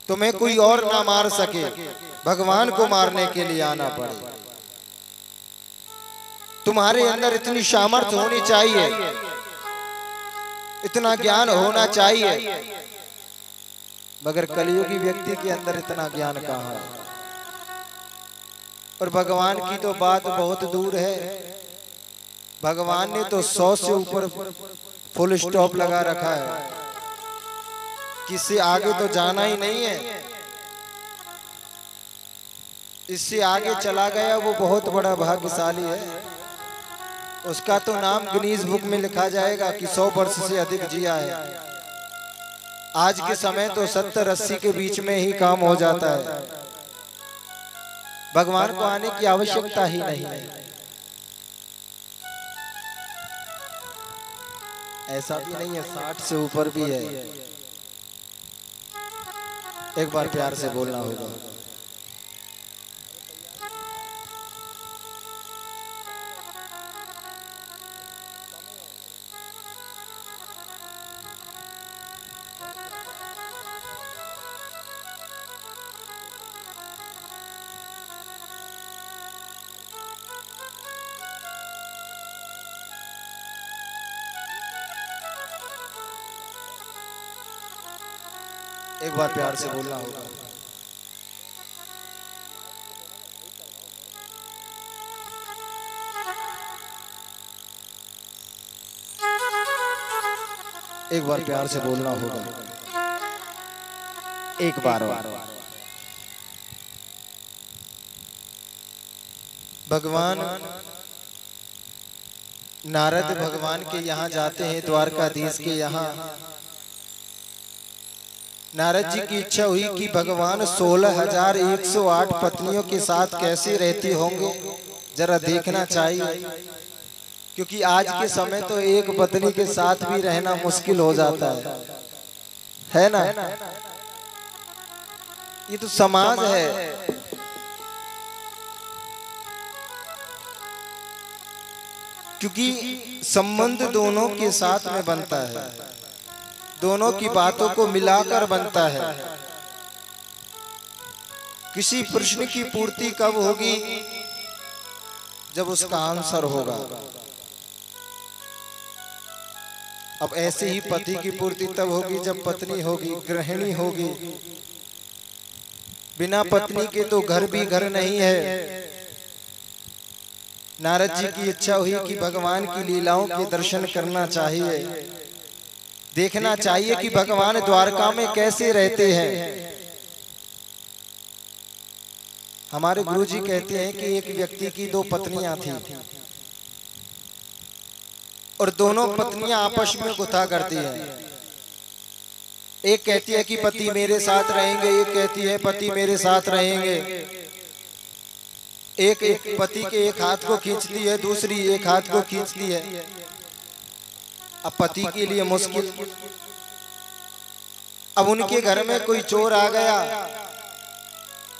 तुम्हें कोई और ना मार सके, भगवान को मारने के लिए आना पड़े। तुम्हारे अंदर इतनी सामर्थ्य होनी चाहिए, इतना ज्ञान होना चाहिए, मगर कलियुगी व्यक्ति के अंदर इतना ज्ञान कहाँ है। और भगवान की तो बात बहुत दूर है। भगवान ने तो 100 से ऊपर फुल स्टॉप लगा रखा है, किससे आगे तो जाना ही नहीं है। इससे आगे चला गया वो बहुत बड़ा भाग्यशाली है, उसका तो नाम गिनीज बुक में लिखा जाएगा कि 100 वर्ष से अधिक जिया है। आज के समय तो 70-80 के बीच में ही काम हो जाता है। भगवान को आने की आवश्यकता ही नहीं है। ऐसा भी नहीं है, 60 से ऊपर भी है। एक बार प्यार से बोलना होगा। एक बार प्यार से बोलना होगा। एक बार प्यार से बोलना होगा। एक बार भगवान नारद भगवान के यहाँ जाते हैं, द्वारकाधीश के यहाँ। नारद जी की इच्छा हुई कि भगवान 16,108 पत्नियों के साथ कैसे रहते होंगे, जरा देखना चाहिए। क्योंकि आज के समय तो एक पत्नी के साथ भी रहना मुश्किल हो जाता है ना। ये तो समाज है। क्योंकि संबंध दोनों के साथ में बनता है, दोनों की बातों को मिलाकर बनता है। किसी प्रश्न की पूर्ति कब होगी? जब उसका आंसर होगा। अब ऐसे ही पति की पूर्ति तब होगी जब पत्नी होगी, गृहिणी होगी। बिना पत्नी के तो घर भी घर नहीं है। नारद जी की इच्छा हुई कि भगवान की लीलाओं के दर्शन करना चाहिए, देखना चाहिए कि भगवान द्वारका में कैसे रहते हैं। हमारे गुरुजी कहते हैं कि एक व्यक्ति की दो पत्नियां थी और दोनों पत्नियां आपस में गुस्सा करती हैं। एक कहती है कि पति मेरे साथ रहेंगे, एक कहती है पति मेरे साथ रहेंगे। एक पति के एक हाथ को खींचती है, दूसरी एक हाथ को खींचती है। अब पति के लिए मुश्किल। अब उनके घर में कोई चोर आ गया।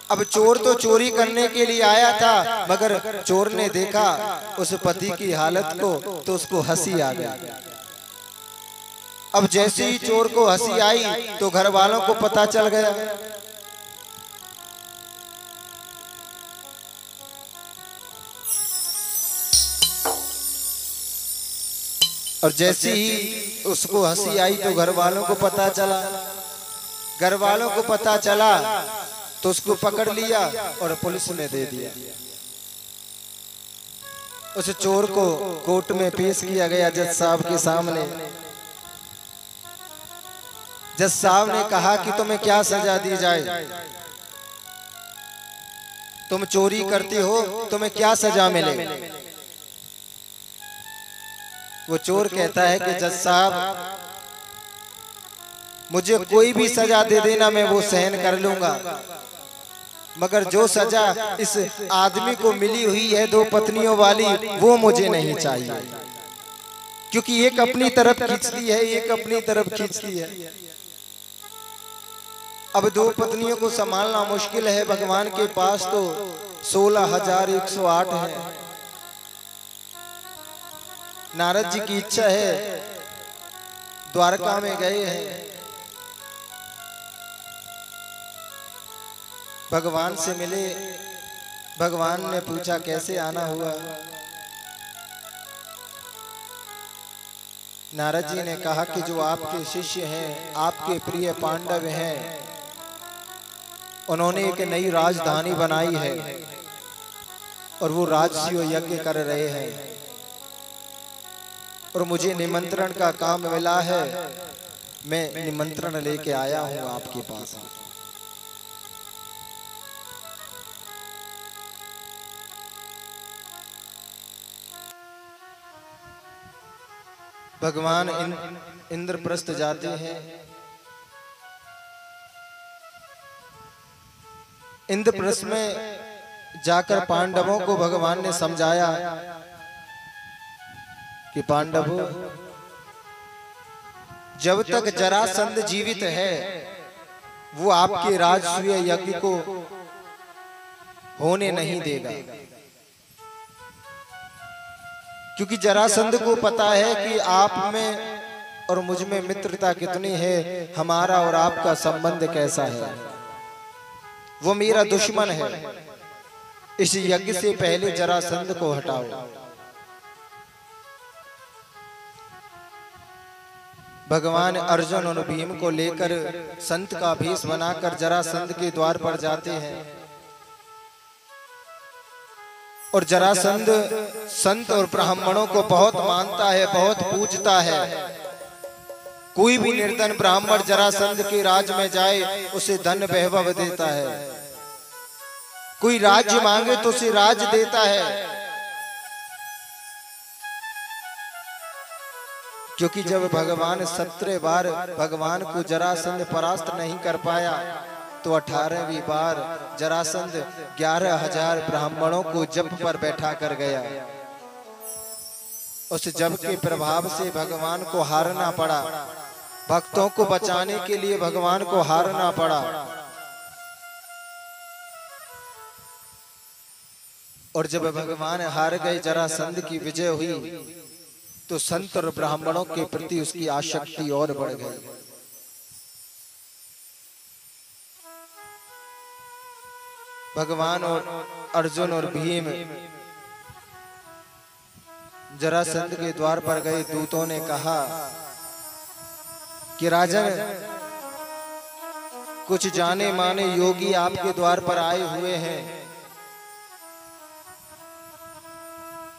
अब चोर तो चोरी करने के लिए आया था, मगर चोर ने देखा उस पति की हालत को तो उसको हंसी आ गई। अब जैसे ही चोर को हंसी आई तो घर वालों को पता चल गया। और जैसे ही उसको हंसी आई तो घर वालों को पता चला। घर वालों को पता चला तो उसको पकड़ लिया और पुलिस में दे दिया। उस चोर को कोर्ट में पेश किया गया जज साहब के सामने। जज साहब ने कहा कि तुम्हें क्या सजा दी जाए, तुम चोरी करते हो, तुम्हें क्या सजा मिले। वो चोर कहता है कि जज साहब मुझे कोई भी सजा दे देना, मैं वो सहन कर लूंगा, मगर जो सजा इस आदमी को मिली हुई है दो पत्नियों वाली, वो मुझे नहीं चाहिए। क्योंकि एक अपनी तरफ खींचती है, एक अपनी तरफ खींचती है। अब दो पत्नियों को संभालना मुश्किल है। भगवान के पास तो 16,108 है। नारद जी की इच्छा है, द्वारका में गए हैं, भगवान से मिले। भगवान ने पूछा कैसे आना हुआ। नारद जी ने कहा कि जो आपके शिष्य हैं, आपके प्रिय पांडव हैं, उन्होंने एक नई राजधानी बनाई है और वो राजसूय यज्ञ कर रहे हैं और मुझे निमंत्रण का काम मिला है। मैं निमंत्रण लेके आया हूं आपके पास। भगवान इंद्रप्रस्थ जाते हैं। इंद्रप्रस्थ में जाकर पांडवों को भगवान ने समझाया कि पांडवों, जब तक जरासंध जीवित है वो आपके राजसूय यज्ञ को होने नहीं देगा। क्योंकि जरासंध को पता है कि आप में और मुझ में मित्रता कितनी है, हमारा और आपका संबंध कैसा है। वो मेरा दुश्मन है। इस यज्ञ से पहले जरासंध को हटाओ। भगवान अर्जुन और भीम को लेकर संत का भेष बनाकर जरासंध के द्वार पर जाते हैं और जरासंध संत और ब्राह्मणों को बहुत मानता है, बहुत पूजता है। कोई भी निर्धन ब्राह्मण जरासंध के राज में जाए उसे धन वैभव देता है। कोई राज्य मांगे तो उसे राज देता है। क्योंकि जब भगवान 17 बार भगवान को जरासंध परास्त नहीं कर पाया तो 18वीं बार जरासंध 11,000 ब्राह्मणों को जप पर बैठा कर गया। उस जप के प्रभाव से भगवान को हारना पड़ा। भक्तों को बचाने के लिए भगवान को हारना पड़ा। और जब भगवान हार गए, जरासंध की विजय हुई, तो संत और ब्राह्मणों के प्रति उसकी आसक्ति और बढ़ गई। भगवान और अर्जुन और भीम जरासंध के द्वार पर गए। दूतों ने कहा कि राजन, कुछ जाने माने योगी आपके द्वार पर आए हुए हैं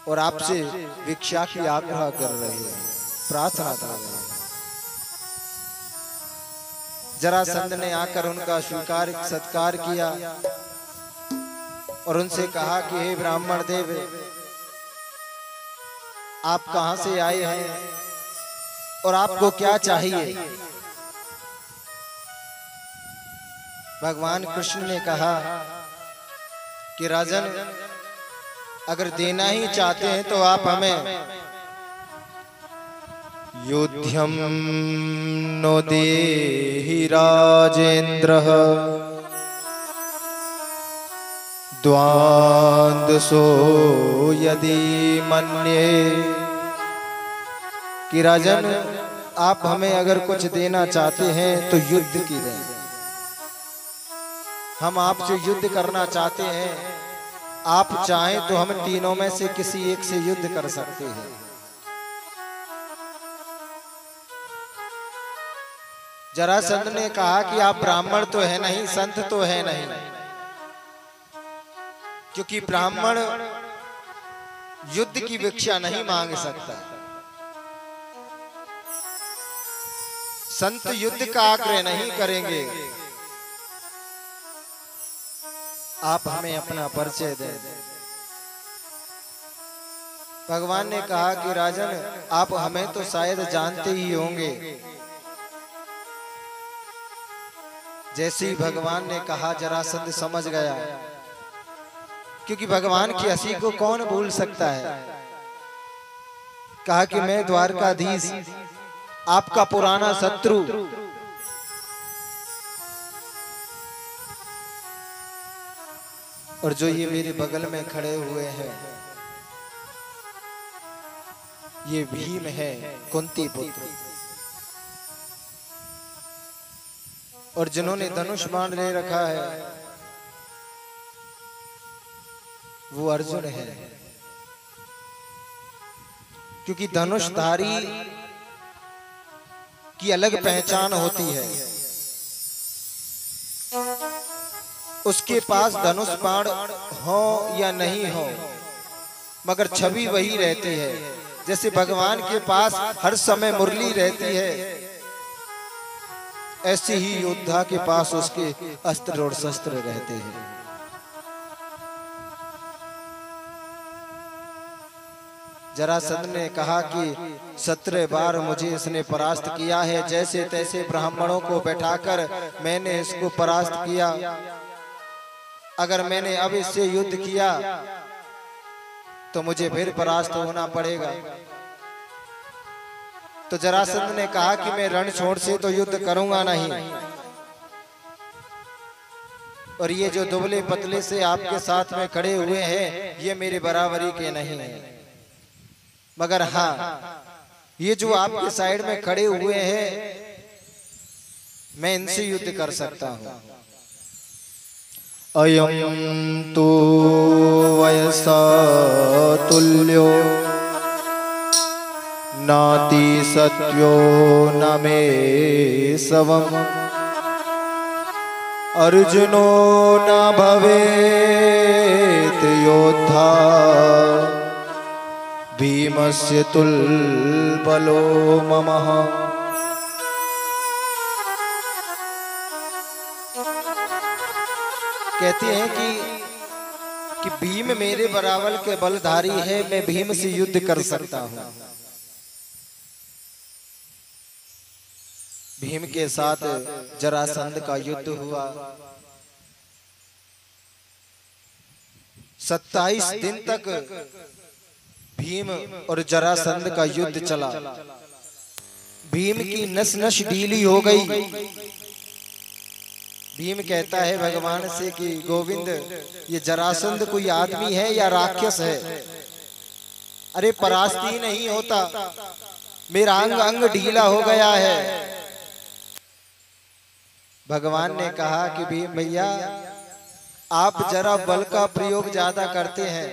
और आपसे भिक्षा की आग्रह कर रहे हैं, प्रार्थना कर रहे हैं। जरासंध ने आकर उनका स्वीकार सत्कार किया और उनसे कहा कि हे ब्राह्मण देव, आप कहां से आए हैं और आपको क्या चाहिए? भगवान कृष्ण ने कहा कि राजन, अगर देना ही चाहते हैं तो आप हमें युध्यम नो देहि राजेन्द्र द्वांदसो यदि मन्ये। कि राजन, आप हमें अगर कुछ देना चाहते हैं तो युद्ध की दें। हम आपसे युद्ध करना चाहते हैं, आप चाहें तो हम तीनों में से किसी एक से युद्ध कर सकते हैं। जरासंध ने कहा कि आप ब्राह्मण तो है नहीं, संत तो है नहीं, क्योंकि ब्राह्मण युद्ध की भिक्षा नहीं मांग सकता। संत युद्ध का आग्रह नहीं करेंगे। आप हमें अपना परिचय दें। भगवान ने कहा कि राजन, आप हमें तो शायद जानते ही होंगे। जैसे ही भगवान ने कहा, जरासंध समझ गया, क्योंकि भगवान की हंसी को कौन भूल सकता है। कहा कि मैं द्वारकाधीश, आपका पुराना शत्रु, और जो ये मेरे बगल में खड़े हुए हैं, ये भीम है, कुंती पुत्र, और जिन्होंने धनुष बाण ले रखा है वो अर्जुन है। क्योंकि धनुषधारी की अलग पहचान होती है। उसके पास धनुष बाण हो या नहीं हो, मगर छवि वही रहती है। जैसे भगवान के पास हर समय मुरली रहती है, ऐसे ही योद्धा के पास उसके अस्त्र और शस्त्र रहते हैं। जरासंध ने कहा कि 17 बार मुझे इसने परास्त किया है। जैसे तैसे ब्राह्मणों को बैठाकर मैंने इसको परास्त किया। अगर मैंने अब इससे युद्ध किया तो मुझे फिर परास्त होना पड़ेगा। तो जरासंध ने कहा कि मैं रणछोड़ से तो युद्ध करूंगा नहीं, और ये जो दुबले पतले से आपके साथ में खड़े हुए हैं, ये मेरे बराबरी के नहीं हैं। मगर हाँ, ये जो आपके साइड में खड़े हुए हैं, मैं इनसे युद्ध कर सकता हूं। अयं तो वयसा तुल्यो नाति सत्यो न मे सवम अर्जुनो न भवेत योद्धा भीमस्य तुल्बलो ममः। कहते हैं कि भीम मेरे बराबर के बलधारी है, मैं भीम से युद्ध कर सकता हूं। भीम के साथ जरासंध का युद्ध हुआ। 27 दिन तक भीम और जरासंध का युद्ध चला। भीम की नस नस ढीली हो गई। भीम कहता है भगवान से कि गोविंद, ये जरासंध कोई आदमी है या राक्षस है? अरे परास्त ही नहीं होता, मेरा अंग अंग ढीला हो गया है। भगवान ने कहा कि भीम भैया, आप जरा बल का प्रयोग ज्यादा करते हैं।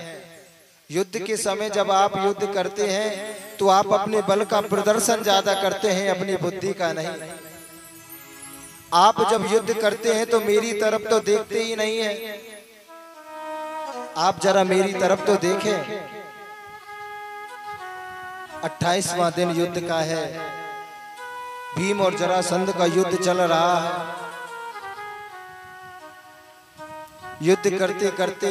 युद्ध के समय जब आप युद्ध करते हैं तो आप अपने बल का प्रदर्शन ज्यादा करते हैं, अपनी बुद्धि का नहीं। आप जब युद्ध करते हैं तो मेरी तरफ तो देखते ही नहीं है। आप जरा मेरी तरफ तो देखें। 28वां दिन युद्ध का है। भीम और जरासंध का युद्ध चल रहा है। युद्ध करते करते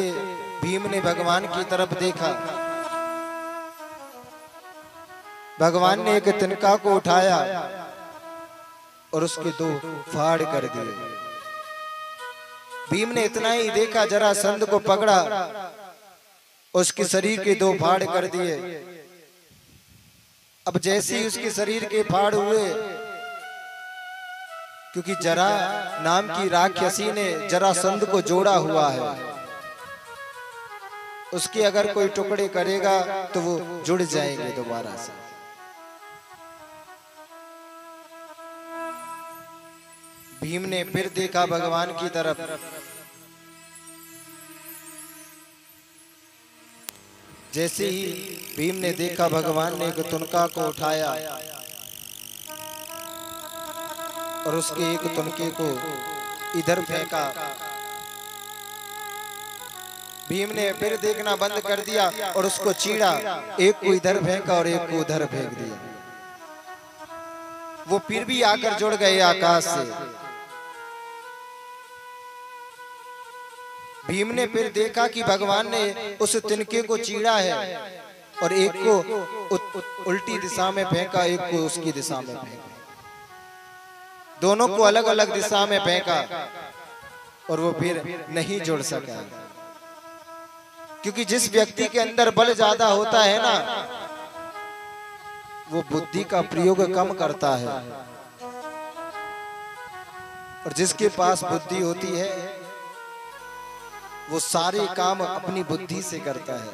भीम ने भगवान की तरफ देखा। भगवान ने एक तिनका को उठाया और उसके दो फाड़ कर दिए। भीम ने इतना ही देखा, जरासंध को पकड़ा, उसके शरीर के दो फाड़ कर दिए। अब जैसे ही उसके शरीर के फाड़ हुए, क्योंकि जरा नाम की राक्षसी ने जरासंध को जोड़ा हुआ है, उसके अगर कोई टुकड़े करेगा तो वो जुड़ जाएंगे दोबारा से। भीम ने फिर देखा भगवान की तरफ। जैसे ही भीम ने देखा, भगवान ने एक तुनका को उठाया और उसके एक तुनके को इधर फेंका। भीम ने फिर देखना बंद कर दिया और उसको चीरा, एक को इधर फेंका और एक को उधर फेंक दिया। वो फिर भी आकर जुड़ गए आकाश से। भीम ने फिर देखा कि भगवान ने उस तिनके को चीरा है और एक को उल्टी दिशा में फेंका, एक को उसकी दिशा में फेंका। दोनों को अलग अलग दिशा में फेंका और वो फिर नहीं जुड़ सका। क्योंकि जिस व्यक्ति के अंदर बल ज्यादा होता है ना, वो बुद्धि का प्रयोग कम करता है, और जिसके पास बुद्धि होती है वो सारे काम अपनी बुद्धि से करता है।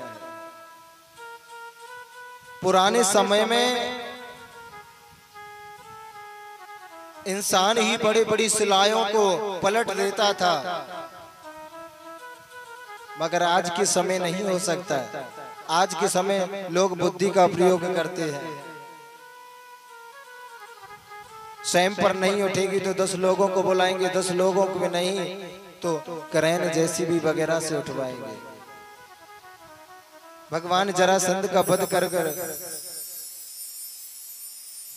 पुराने समय में इंसान ही बड़ी बड़ी शिलाओं को पलट देता था, मगर आज के समय नहीं हो सकता। आज के समय लोग बुद्धि का प्रयोग करते हैं। स्वयं पर नहीं उठेगी तो 10 लोगों को बुलाएंगे, 10 लोगों को नहीं तो करेन जैसी भी वगैरह से उठवाएंगे। भगवान जरासंध का वध कर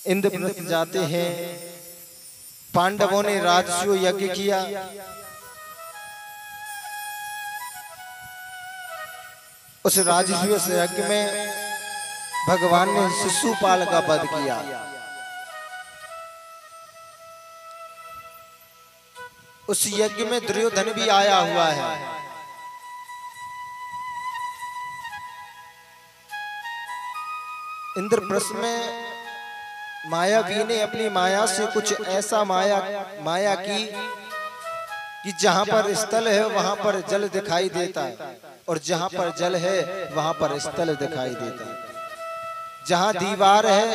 इंद्रप्रस्थ जाते हैं। पांडवों ने राजसूय यज्ञ किया। उस राजसूय यज्ञ में भगवान ने शिशुपाल का वध किया। उस यज्ञ में दुर्योधन भी आया हुआ है। इंद्रप्रस्थ में मायावी ने अपनी माया से कुछ ऐसा माया की कि जहां पर स्थल है वहां पर जल दिखाई देता है, और जहां पर जल है वहां पर स्थल दिखाई देता है। जहां दीवार है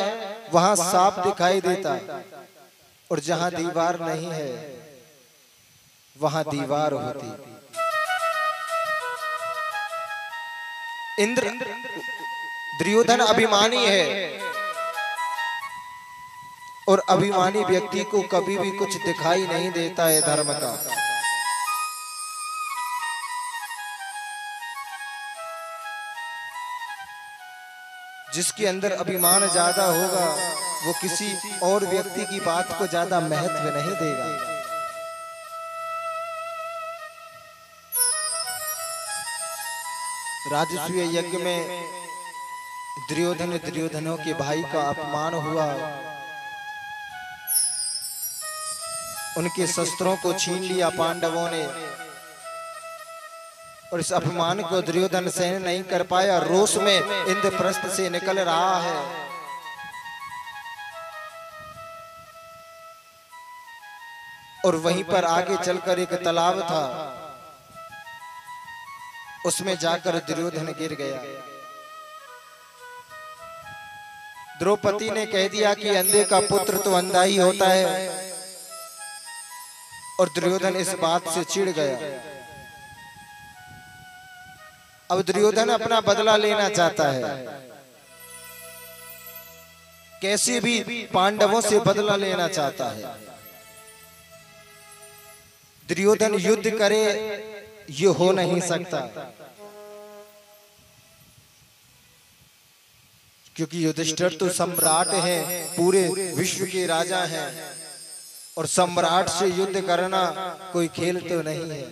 वहां सांप दिखाई देता है, और जहां दीवार नहीं है वहां दीवार होती। दुर्योधन अभिमानी है, और अभिमानी व्यक्ति को कभी भी कुछ दिखाई नहीं देता है धर्म का। जिसके अंदर अभिमान ज्यादा होगा वो किसी और व्यक्ति की बात को ज्यादा महत्व नहीं देगा। राजसूय यज्ञ में दुर्योधनों के भाई का अपमान हुआ। उनके शस्त्रों को छीन लिया पांडवों ने, और इस अपमान को दुर्योधन सहन नहीं कर पाया। रोष में इंद्रप्रस्थ से निकल रहा है। और वहीं पर आगे चलकर एक तालाब था, उसमें जाकर दुर्योधन गिर गया। द्रौपदी ने कह दिया कि अंधे का पुत्र तो अंधा ही होता है, और दुर्योधन इस बात से चिढ़ गया। अब दुर्योधन अपना बदला लेना चाहता है, कैसे भी पांडवों से बदला लेना चाहता है। दुर्योधन युद्ध करे ये हो नहीं सकता, क्योंकि युधिष्ठिर तो सम्राट है, पूरे विश्व के राजा हैं, और सम्राट से युद्ध करना कोई खेल तो नहीं है।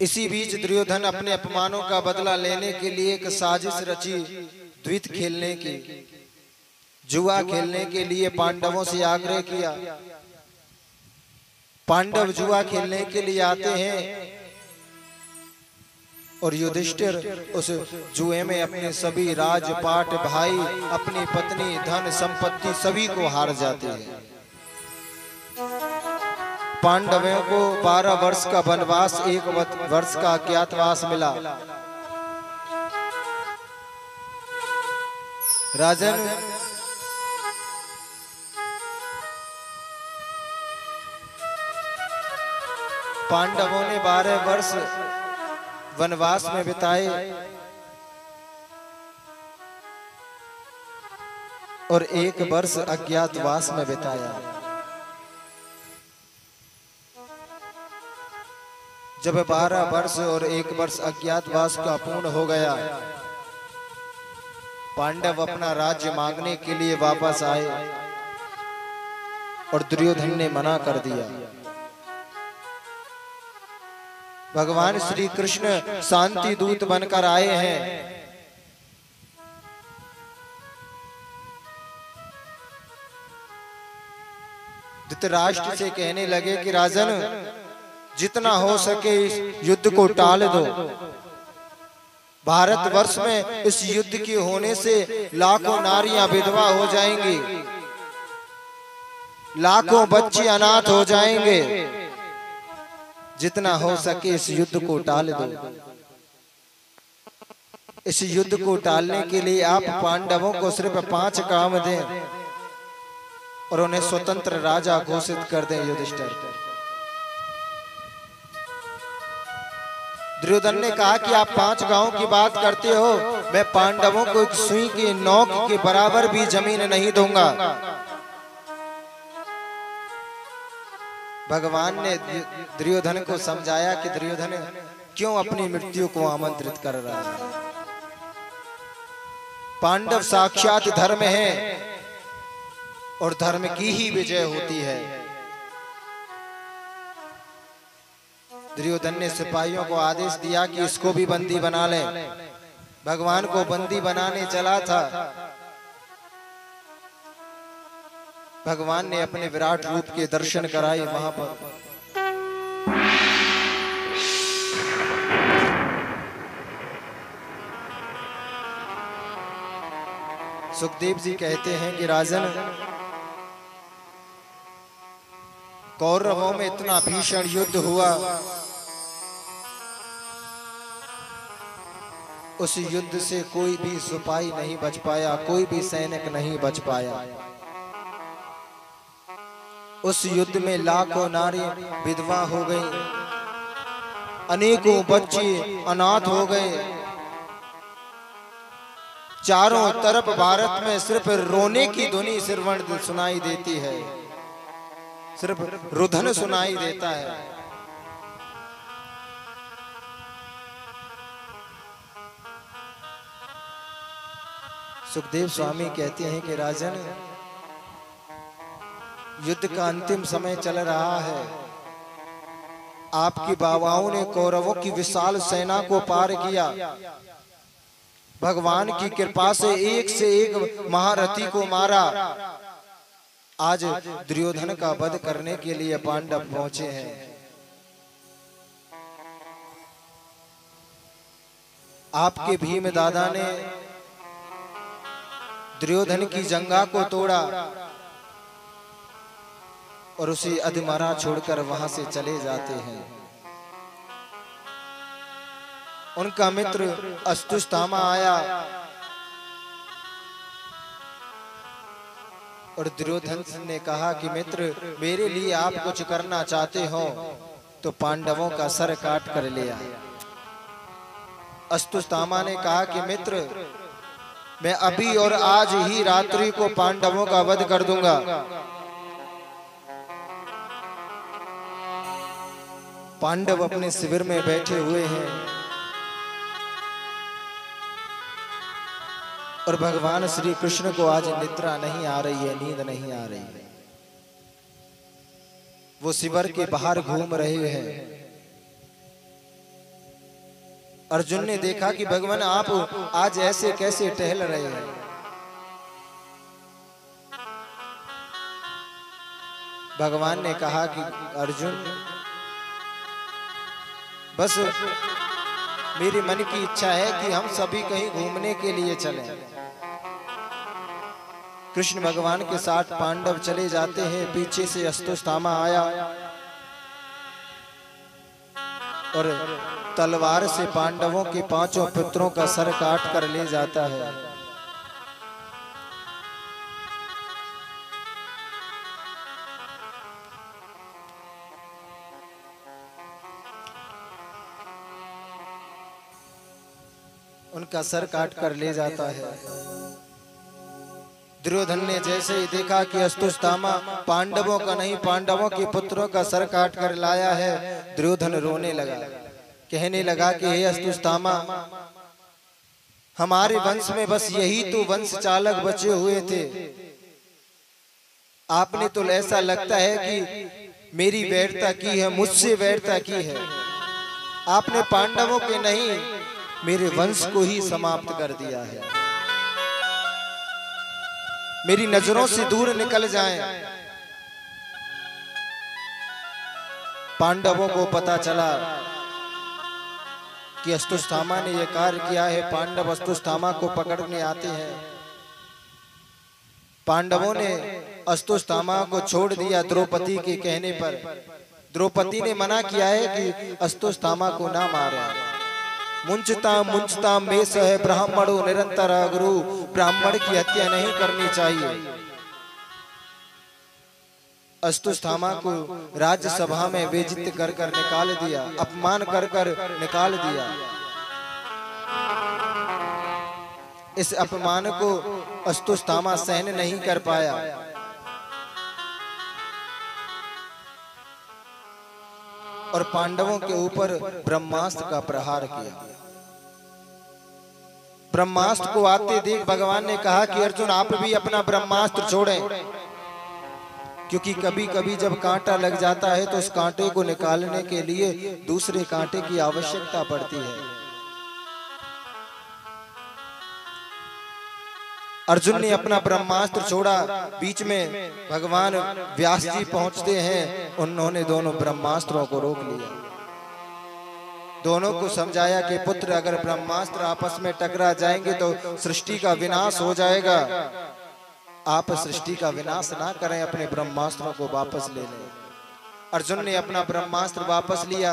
इसी बीच दुर्योधन अपने अपमानों का बदला लेने के लिए एक साजिश रची। द्वित खेलने की, जुआ खेलने के लिए पांडवों से आग्रह किया। पांडव जुआ खेलने के लिए आते हैं और युधिष्ठिर उस जुए में अपने सभी राजपाट, भाई, अपनी पत्नी, धन संपत्ति सभी को हार जाते हैं। पांडवों को 12 वर्ष का वनवास, 1 वर्ष का अज्ञातवास मिला। राजन, पांडवों ने 12 वर्ष वनवास में बिताए और 1 वर्ष अज्ञातवास में बिताया। जब 12 वर्ष और 1 वर्ष अज्ञातवास का पूर्ण हो गया, पांडव अपना राज्य मांगने के लिए वापस आए और दुर्योधन ने मना कर दिया। भगवान श्री कृष्ण शांति दूत बनकर आए हैं। धृतराष्ट्र से कहने लगे कि राजन, जितना हो सके इस युद्ध को टाल दो। भारतवर्ष में इस युद्ध के होने से लाखों नारियां विधवा हो जाएंगी, लाखों बच्चे अनाथ हो जाएंगे। जितना हो सके इस युद्ध को टाल दो। इस युद्ध को टालने के लिए आप पांडवों को सिर्फ 5 काम दें और उन्हें स्वतंत्र राजा घोषित कर दें। युधिष्ठिर, दुर्योधन ने कहा कि आप 5 गांवों की बात करते हो, मैं पांडवों को एक सुई की नोक के बराबर भी जमीन नहीं दूंगा। भगवान ने दुर्योधन को समझाया कि दुर्योधन क्यों अपनी मृत्यु को आमंत्रित कर रहा है। पांडव साक्षात धर्म है और धर्म की ही विजय होती है। दुर्योधन ने सिपाहियों को आदेश दिया कि इसको भी बंदी बना लें। भगवान को बंदी बनाने चला था। भगवान ने अपने विराट रूप के दर्शन कराए वहां पर। सुखदेव जी कहते हैं कि राजन, कौरवों में इतना भीषण युद्ध हुआ, उस युद्ध से कोई भी सिपाही नहीं बच पाया, कोई भी सैनिक नहीं बच पाया। उस युद्ध में लाखों नारी विधवा हो गई, अनेकों बच्चे अनाथ हो गए। चारों तरफ भारत में सिर्फ रोने की ध्वनि सिरवण सुनाई देती है, सिर्फ रुदन सुनाई देता है। सुखदेव स्वामी कहते हैं कि राजन, युद्ध का अंतिम समय चल रहा है। आपकी बाबाओं ने कौरवों की विशाल सेना को पार किया। भगवान की कृपा से एक से एक महारथी को मारा। आज दुर्योधन का वध करने के लिए पांडव पहुंचे हैं। आपके भीम दादा ने दुर्योधन की जंगा को तोड़ा और उसे अधमरा छोड़कर वहां से चले जाते हैं। उनका मित्र अस्तुस्थामा आया और दुर्योधन ने कहा कि मित्र, मेरे लिए आप कुछ करना चाहते हो तो पांडवों का सर काट कर ले आए। अस्तुस्थामा ने कहा कि मित्र, मैं अभी और आज ही रात्रि को पांडवों का वध कर दूंगा। पांडव अपने शिविर में बैठे हुए हैं और भगवान श्री कृष्ण को आज निद्रा नहीं आ रही है, नींद नहीं आ रही है। वो शिविर के बाहर घूम रहे हैं। अर्जुन ने देखा कि भगवान आप आज ऐसे कैसे टहल रहे हैं। भगवान ने कहा कि अर्जुन, बस मेरे मन की इच्छा है कि हम सभी कहीं घूमने के लिए चलें। कृष्ण भगवान के साथ पांडव चले जाते हैं। पीछे से अस्तुस्थामा आया और तलवार से पांडवों के 5 पुत्रों का सर काट कर ले जाता है। उनका सर काट कर ले जाता है। दुर्योधन ने जैसे ही देखा कि अस्तुस्थामा पांडवों का नहीं, पांडवों के पुत्रों का सर काट कर लाया है, दुर्योधन रोने लगा। कहने लगा कि हे अस्तुस्थामा, हमारे वंश में बस यही तो वंश चालक बचे हुए थे। आपने तो ऐसा लगता है कि मेरी वैरता की है, मुझसे वैरता की है। आपने पांडवों के नहीं, मेरे वंश को ही समाप्त कर दिया है। मेरी नजरों से दूर निकल जाएं। पांडवों को पता चला कि अस्तुस्थामा ने यह कार्य किया है। पांडव अस्तुस्थामा को पकड़ने आते हैं। पांडवों ने अस्तुस्थामा को छोड़ दिया द्रौपदी के कहने पर। द्रौपदी ने मना किया है कि अस्तुस्थामा को ना मारे। मुंचता में सह ब्राह्मणों निरंतर गुरु, ब्राह्मण की हत्या नहीं करनी चाहिए। अस्तुस्थामा को राज्यसभा में बेइज्जत कर कर निकाल दिया, अपमान कर कर निकाल दिया। इस अपमान को अस्तुस्थामा सहन नहीं कर पाया। और पांडवों के ऊपर ब्रह्मास्त्र का प्रहार किया। ब्रह्मास्त्र को आते देख भगवान ने कहा कि अर्जुन, आप भी अपना ब्रह्मास्त्र छोड़ें, क्योंकि कभी कभी जब कांटा लग जाता है तो उस कांटे को निकालने के लिए दूसरे कांटे की आवश्यकता पड़ती है। अर्जुन ने अपना ब्रह्मास्त्र छोड़ा। बीच में भगवान व्यास जी पहुंचते हैं। उन्होंने दोनों ब्रह्मास्त्रों को रोक लिया। दोनों को समझाया कि पुत्र, अगर ब्रह्मास्त्र आपस में टकरा जाएंगे तो सृष्टि का विनाश हो जाएगा। आप सृष्टि का विनाश ना करें, अपने ब्रह्मास्त्रों को वापस ले लें। अर्जुन ने अपना ब्रह्मास्त्र वापस लिया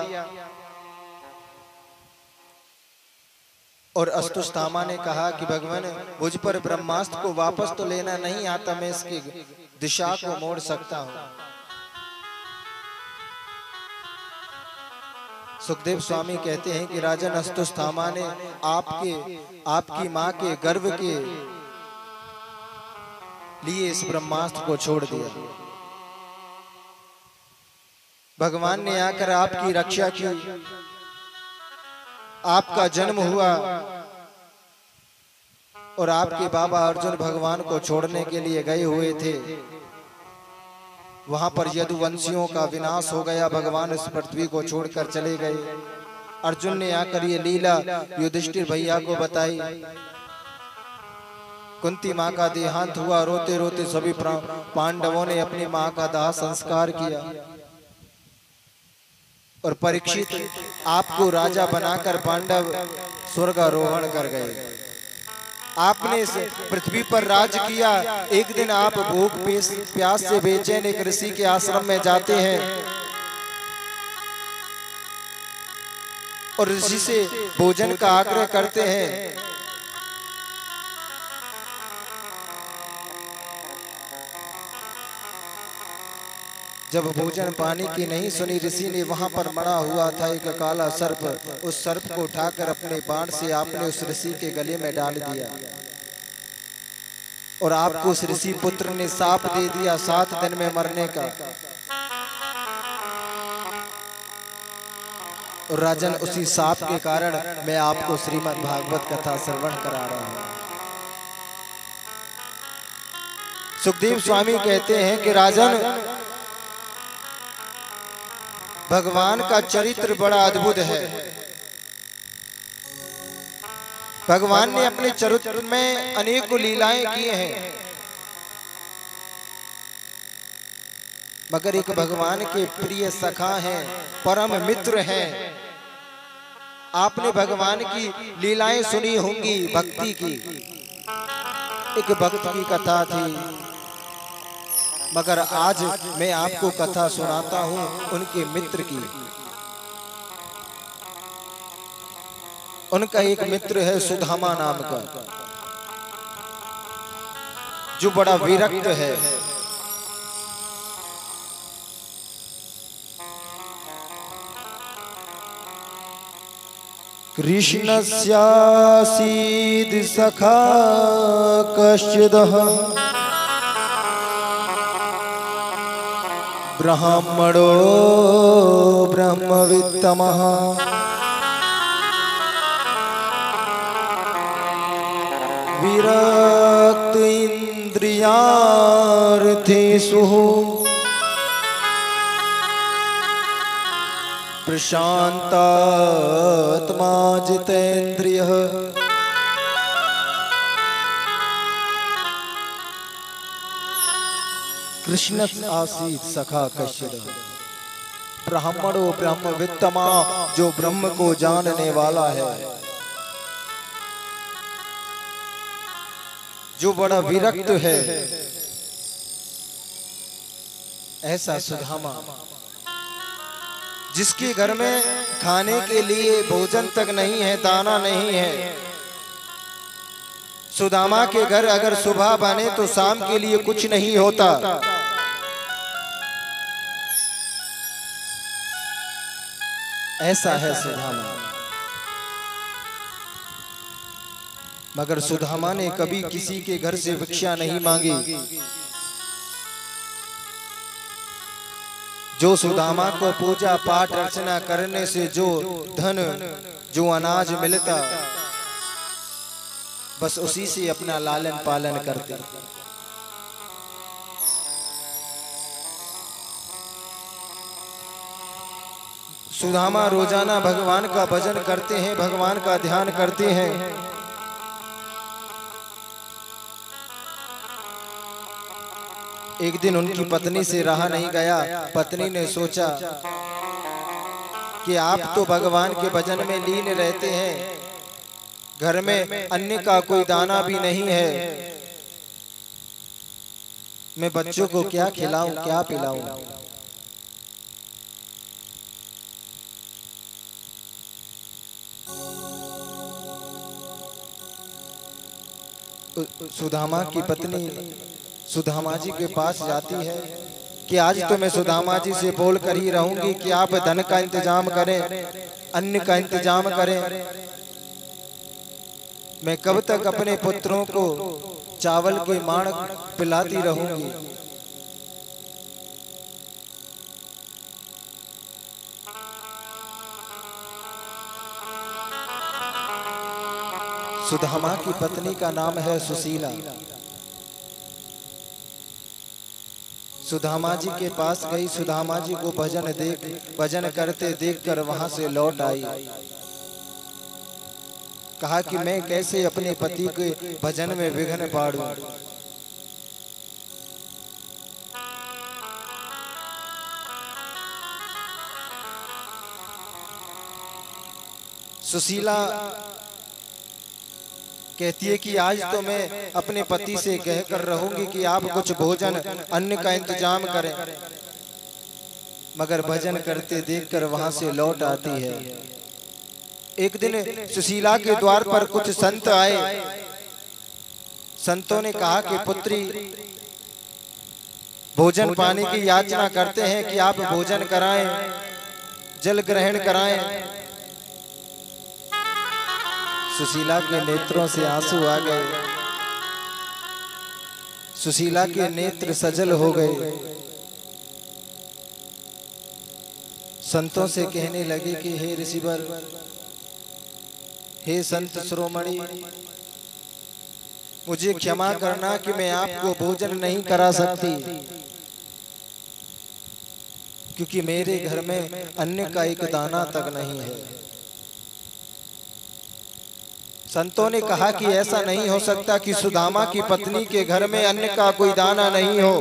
और अस्तुस्थामा ने कहा कि भगवान, मुझ पर ब्रह्मास्त्र को वापस तो लेना नहीं आता, मैं इसकी दिशा को मोड़ सकता हूं। सुखदेव स्वामी कहते हैं कि राजन अस्तुस्थामा ने आपकी मां के गर्भ के लिए इस ब्रह्मास्त्र को छोड़ दिया। भगवान ने आकर आपकी रक्षा की, आपका जन्म हुआ और आपके बाबा अर्जुन भगवान को छोड़ने के लिए गए हुए थे। वहां पर यदुवंशियों का विनाश हो गया। भगवान इस पृथ्वी को छोड़कर चले गए। अर्जुन ने आकर ये लीला युधिष्ठिर भैया को बताई। कुंती माँ का देहांत हुआ। रोते रोते सभी पांडवों ने अपनी माँ का दाह संस्कार किया और परीक्षित आपको राजा बनाकर पांडव स्वर्गारोहण कर गए। आपने इस पृथ्वी पर राज किया। एक दिन आप भूख प्यास से बेचैन एक ऋषि के आश्रम में जाते हैं और ऋषि से भोजन का आग्रह करते हैं। जब भोजन पानी की नहीं सुनी, ऋषि ने वहां पर मरा हुआ था एक काला सर्प। उस सर्प को उठाकर अपने बाण से आपने उस ऋषि के गले में डाल दिया और आपको उस ऋषि पुत्र ने साप दे दिया 7 दिन में मरने का। और राजन, उसी साप के कारण मैं आपको श्रीमद् भागवत कथा श्रवण करा रहा हूं। सुखदेव स्वामी कहते हैं कि राजन, भगवान का चरित्र बड़ा अद्भुत है। भगवान ने अपने चरित्र में अनेकों लीलाएं किए हैं, मगर एक भगवान के प्रिय सखा हैं, परम मित्र हैं। आपने भगवान की लीलाएं सुनी होंगी भक्ति की। एक भक्त की कथा थी, मगर आज मैं आपको कथा सुनाता हूं उनके मित्र की। उनका एक मित्र है सुदामा नाम का, जो बड़ा विरक्त है। कृष्णस्यासीद् सखा कश्चिदः ब्राह्मणो ब्रह्मवित्तमः विरक्त इंद्रियार्थेषु प्रशांतात्मा जितेन्द्रियः। कृष्ण आसीत् सखा कश्चिद ब्राह्मणो ब्रह्मवित्तमा, जो ब्रह्म को जानने वाला है, जो बड़ा विरक्त है, ऐसा सुदामा, जिसके घर में खाने के लिए भोजन तक नहीं है, दाना नहीं है। सुदामा के घर अगर सुबह बने तो शाम के लिए कुछ नहीं होता। ऐसा है सुदामा। मगर सुदामा ने कभी किसी के घर से भिक्षा नहीं मांगी। जो सुदामा को पूजा पाठ अर्चना करने से जो धन, जो अनाज मिलता, बस उसी से अपना लालन पालन करते। सुदामा रोजाना भगवान का भजन करते हैं, भगवान का ध्यान करते हैं। एक दिन उनकी पत्नी से रहा नहीं गया। पत्नी ने सोचा कि आप तो भगवान के भजन में लीन रहते हैं, घर में अन्न का कोई दाना भी नहीं है, मैं बच्चों को क्या खिलाऊं, क्या पिलाऊं। सुदामा की पत्नी सुदामा जी के पास जाती है कि आज तो मैं सुदामा जी से बोल कर ही रहूंगी कि आप धन का इंतजाम करें, अन्न का इंतजाम करें। मैं कब तक अपने पुत्रों को चावल के माण पिलाती रहूंगी। सुदामा की पत्नी का नाम है सुशीला। सुदामा जी के पास गई, सुदामा जी को भजन करते देखकर वहां से लौट आई। कहा कि मैं कैसे अपने पति के भजन में विघ्न पाड़ूं। सुशीला कहती है कि आज तो मैं अपने पति से कहकर रहूंगी कि आप कुछ भोजन अन्न का इंतजाम करें, मगर भजन करते देखकर वहां से लौट आती है। एक दिन सुशीला के द्वार पर कुछ संत आए। संतों ने कहा कि पुत्री, भोजन पाने की याचना करते हैं कि आप भोजन कराएं, जल ग्रहण कराएं। सुशीला के नेत्रों से आंसू आ गए। सुशीला के नेत्र सजल हो गए। संतों से कहने लगे कि हे ऋषिवर, हे संत शिरोमणि, मुझे क्षमा करना कि मैं आपको भोजन नहीं करा सकती, क्योंकि मेरे घर में अन्न का एक दाना तक नहीं है। संतों ने कहा कि ऐसा नहीं हो सकता कि सुदामा की पत्नी के घर में अन्न का कोई दाना नहीं हो।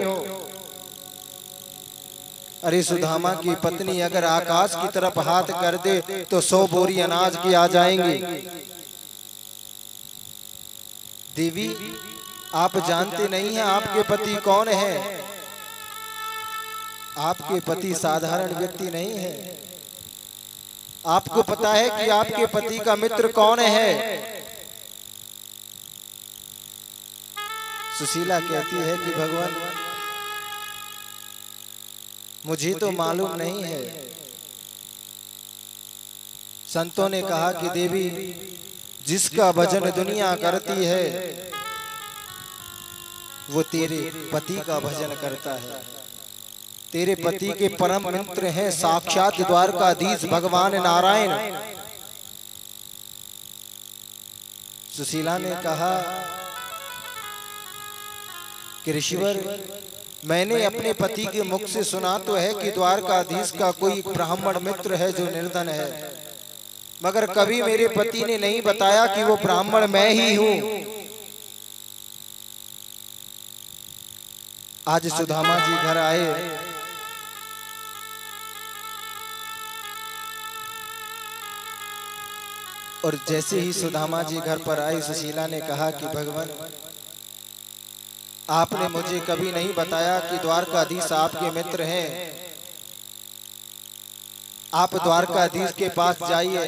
अरे सुदामा की पत्नी अगर आकाश की तरफ हाथ कर दे तो 100 बोरी अनाज की आ जाएंगी। देवी आप जानते नहीं हैं आपके पति कौन है। आपके पति साधारण व्यक्ति नहीं है। आपको पता है कि आपके पति का मित्र कौन है। सुशीला कहती है कि भगवान मुझे तो मालूम नहीं है। संतों ने कहा कि देवी जिसका भजन दुनिया करती है वो तेरे पति का भजन करता है। तेरे पति के परम मित्र हैं साक्षात द्वारकाधीश भगवान नारायण। सुशीला ने कहा कि ऋषिवर मैंने अपने पति के मुख से सुना तो है कि द्वारकाधीश का कोई ब्राह्मण मित्र है जो निर्धन है, मगर कभी मेरे पति ने नहीं बताया कि वो ब्राह्मण मैं ही हूं। आज सुदामा जी घर आए और जैसे ही सुदामा जी घर पर आई सुशीला ने कहा कि भगवान आपने मुझे कभी नहीं बताया कि द्वारकाधीश आपके मित्र हैं। आप द्वारकाधीश के पास जाइए,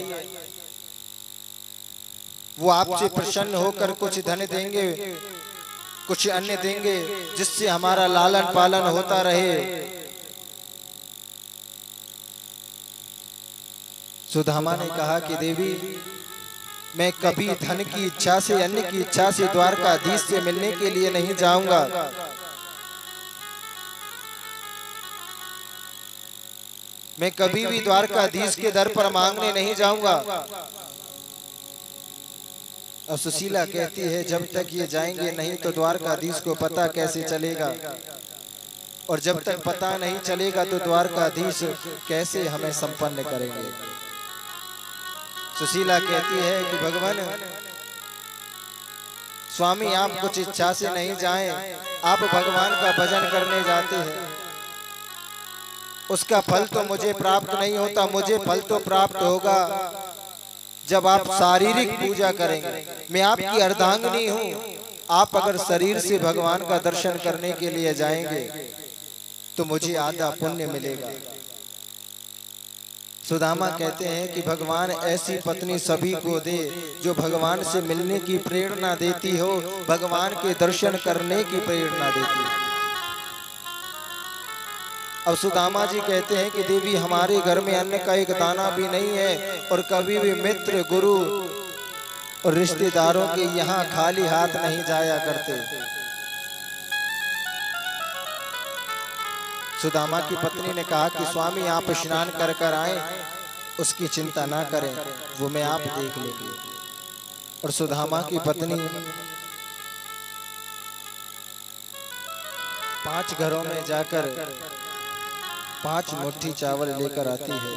वो आपसे प्रसन्न होकर कुछ धन देंगे, कुछ अन्य देंगे, जिससे हमारा लालन पालन होता रहे। सुदामा ने कहा कि देवी मैं कभी धन की इच्छा से अन्य की इच्छा से द्वारकाधीश से मिलने के लिए नहीं जाऊंगा। मैं कभी भी द्वारकाधीश के दर पर मांगने नहीं जाऊंगा। और सुशीला कहती है जब तक ये जाएंगे नहीं तो द्वारकाधीश को पता कैसे चलेगा, और जब तक पता नहीं चलेगा तो द्वारकाधीश कैसे हमें संपन्न करेंगे। सुशीला कहती है कि भगवान स्वामी आप कुछ इच्छा से नहीं जाएं, आप भगवान का भजन करने जाते हैं, उसका फल तो मुझे प्राप्त नहीं होता। मुझे फल तो प्राप्त होगा जब आप शारीरिक पूजा करेंगे। मैं आपकी अर्धांगिनी हूँ। आप अगर शरीर से भगवान का दर्शन करने के लिए जाएंगे तो मुझे आधा पुण्य मिलेगा। सुदामा कहते हैं कि भगवान ऐसी पत्नी सभी को दे जो भगवान से मिलने की प्रेरणा देती हो, भगवान के दर्शन करने की प्रेरणा देती हो। अब सुदामा जी कहते हैं कि देवी हमारे घर में अन्न का एक दाना भी नहीं है, और कभी भी मित्र गुरु और रिश्तेदारों के यहाँ खाली हाथ नहीं जाया करते। सुदामा की पत्नी ने कहा कि स्वामी आप स्नान कर कर आए, उसकी चिंता ना करें, वो मैं आप देख लेंगे। और सुदामा की पत्नी 5 घरों में जाकर 5 मुट्ठी चावल लेकर आती है।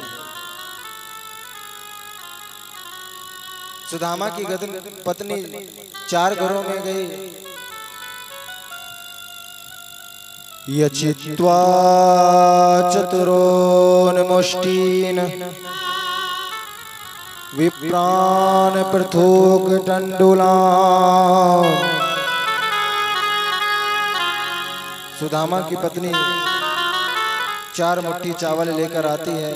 सुदामा की पत्नी 4 घरों में गई। यचित्वा चतुरोन मुष्टीन विप्रान पृथुक टंडुलान। सुदामा की पत्नी 4 मुट्ठी चावल लेकर आती है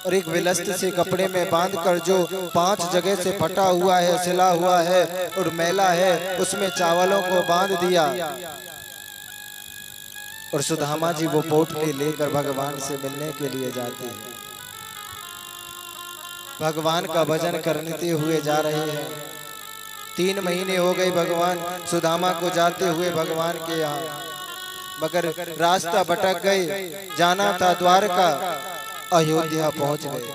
और एक विलस्त से कपड़े में बांधकर, जो 5 जगह से फटा हुआ है, सिला हुआ है और मैला है, उसमें चावलों को बांध दिया। और सुदामा जी वो पोटली लेकर भगवान से मिलने के लिए जाते हैं। भगवान का भजन करते हुए जा रहे हैं। 3 महीने हो गए भगवान सुदामा को जाते हुए भगवान के यहाँ, मगर रास्ता भटक गए। जाना था द्वारका, अयोध्या पहुंच गए।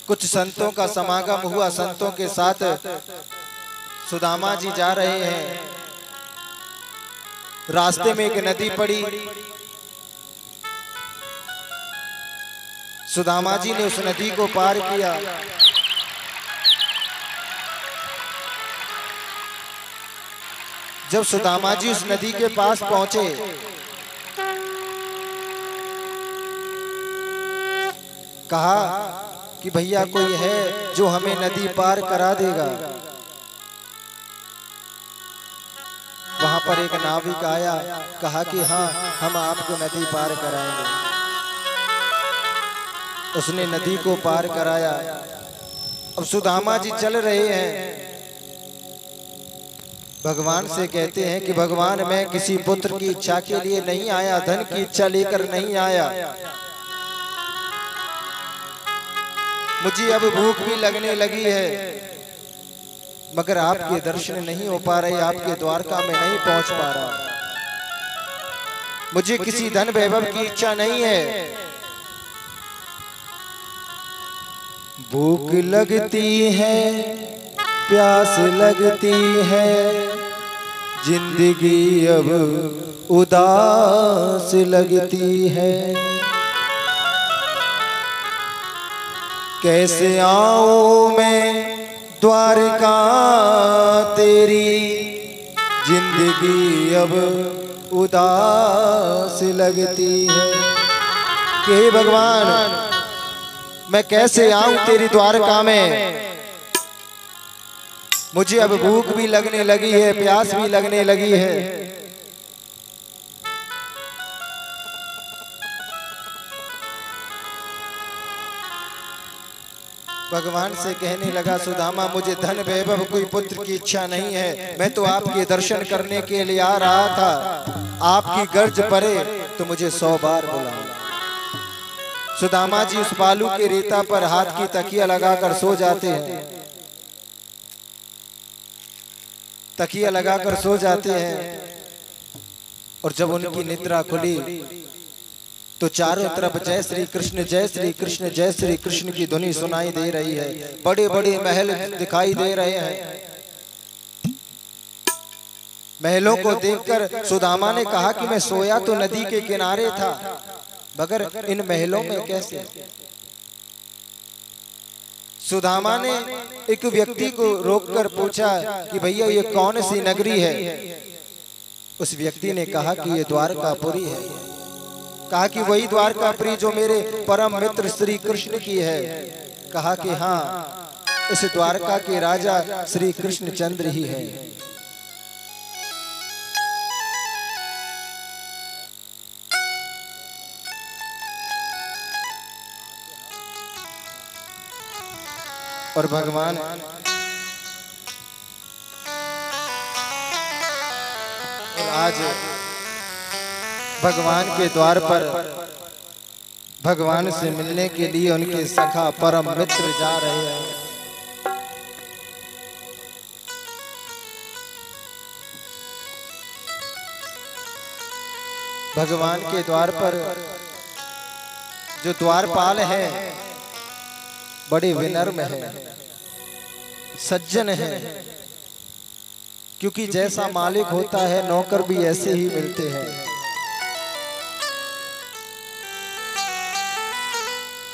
कुछ संतों का समागम हुआ। संतों के साथ सुदामा जी जा रहे हैं। रास्ते में एक नदी पड़ी। सुदामा जी ने उस नदी को पार किया। जब सुदामा जी उस नदी के पास पहुंचे, कहा कि भैया कोई है जो हमें नदी पार करा देगा। वहां पर एक नाविक आया, कहा कि हाँ, हम आपको नदी पार कराएंगे। उसने नदी को पार कराया। अब सुदामा जी चल रहे हैं, भगवान से कहते हैं कि भगवान, मैं किसी पुत्र की इच्छा के लिए नहीं आया, धन की इच्छा लेकर नहीं आया, मुझे अब भूख भी लगने लगी है, मगर आपके दर्शन नहीं हो पा रहे, आपके द्वारका में नहीं पहुंच पा रहा। मुझे किसी धन वैभव की इच्छा नहीं है, भूख लगती है, प्यास लगती है, जिंदगी अब उदास लगती है। कैसे आऊं मैं द्वारका तेरी, जिंदगी अब उदास लगती है। कि हे भगवान, मैं कैसे आऊं तेरी द्वारका में, मुझे अब भूख भी लगने लगी है, प्यास भी लगने लगी है। भगवान से कहने लगा, सुदामा, मुझे धन वैभव कोई पुत्र की इच्छा नहीं है, मैं तो आपके दर्शन करने के लिए आ रहा था, आपकी गर्ज पड़े तो मुझे 100 बार बुलाओ। सुदामा जी उस बालू के रेता पर हाथ की तकिया लगाकर सो जाते हैं, तकिया लगाकर सो जाते हैं। और जब उनकी निद्रा खुली तो चारों तरफ जय श्री कृष्ण, जय श्री कृष्ण, जय श्री कृष्ण की ध्वनि सुनाई दे रही है। बड़े बड़े महल दिखाई दे रहे हैं। महलों को देखकर सुदामा ने कहा कि मैं सोया तो नदी के किनारे था, मगर इन महलों में कैसे? सुदामा ने एक व्यक्ति को रोककर पूछा कि भैया ये कौन सी नगरी है? उस व्यक्ति ने कहा कि ये द्वारकापुरी है। कहा कि वही द्वारकापुरी जो मेरे परम मित्र श्री कृष्ण की है। कहा कि हाँ, इस द्वारका के राजा श्री कृष्ण चंद्र ही है। और भगवान आज भगवान के द्वार पर भगवान से मिलने के लिए उनके सखा परम मित्र जा रहे हैं। भगवान के द्वार पर जो द्वारपाल है बड़े विनम्र हैं, सज्जन हैं, क्योंकि जैसा मालिक होता है नौकर भी ऐसे ही मिलते हैं।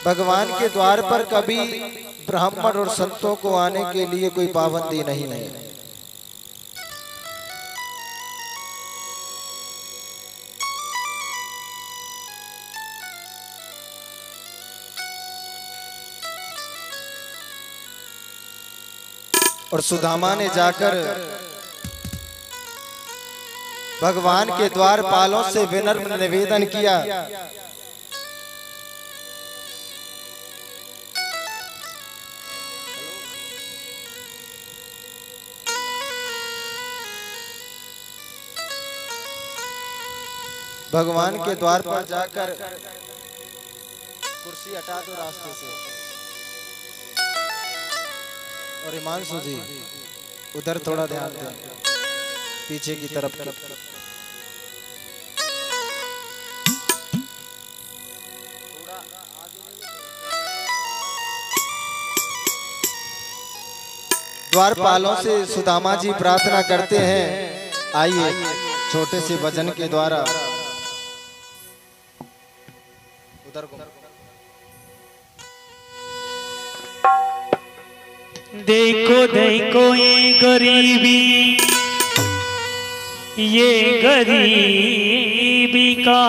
भगवान के द्वार पर कभी ब्राह्मण और संतों को आने के लिए कोई पाबंदी नहीं है। और सुदामा ने जाकर भगवान के द्वारपालों से विनम्र निवेदन किया, भगवान के द्वार पर जाकर कुर्सी हटा दो रास्ते से। और हिमांशु जी उधर थोड़ा ध्यान दें, पीछे की तरफ की। द्वारपालों से सुदामा जी प्रार्थना करते हैं, आइए छोटे से भजन के द्वारा उधर को देखो देखो ये गरीबी का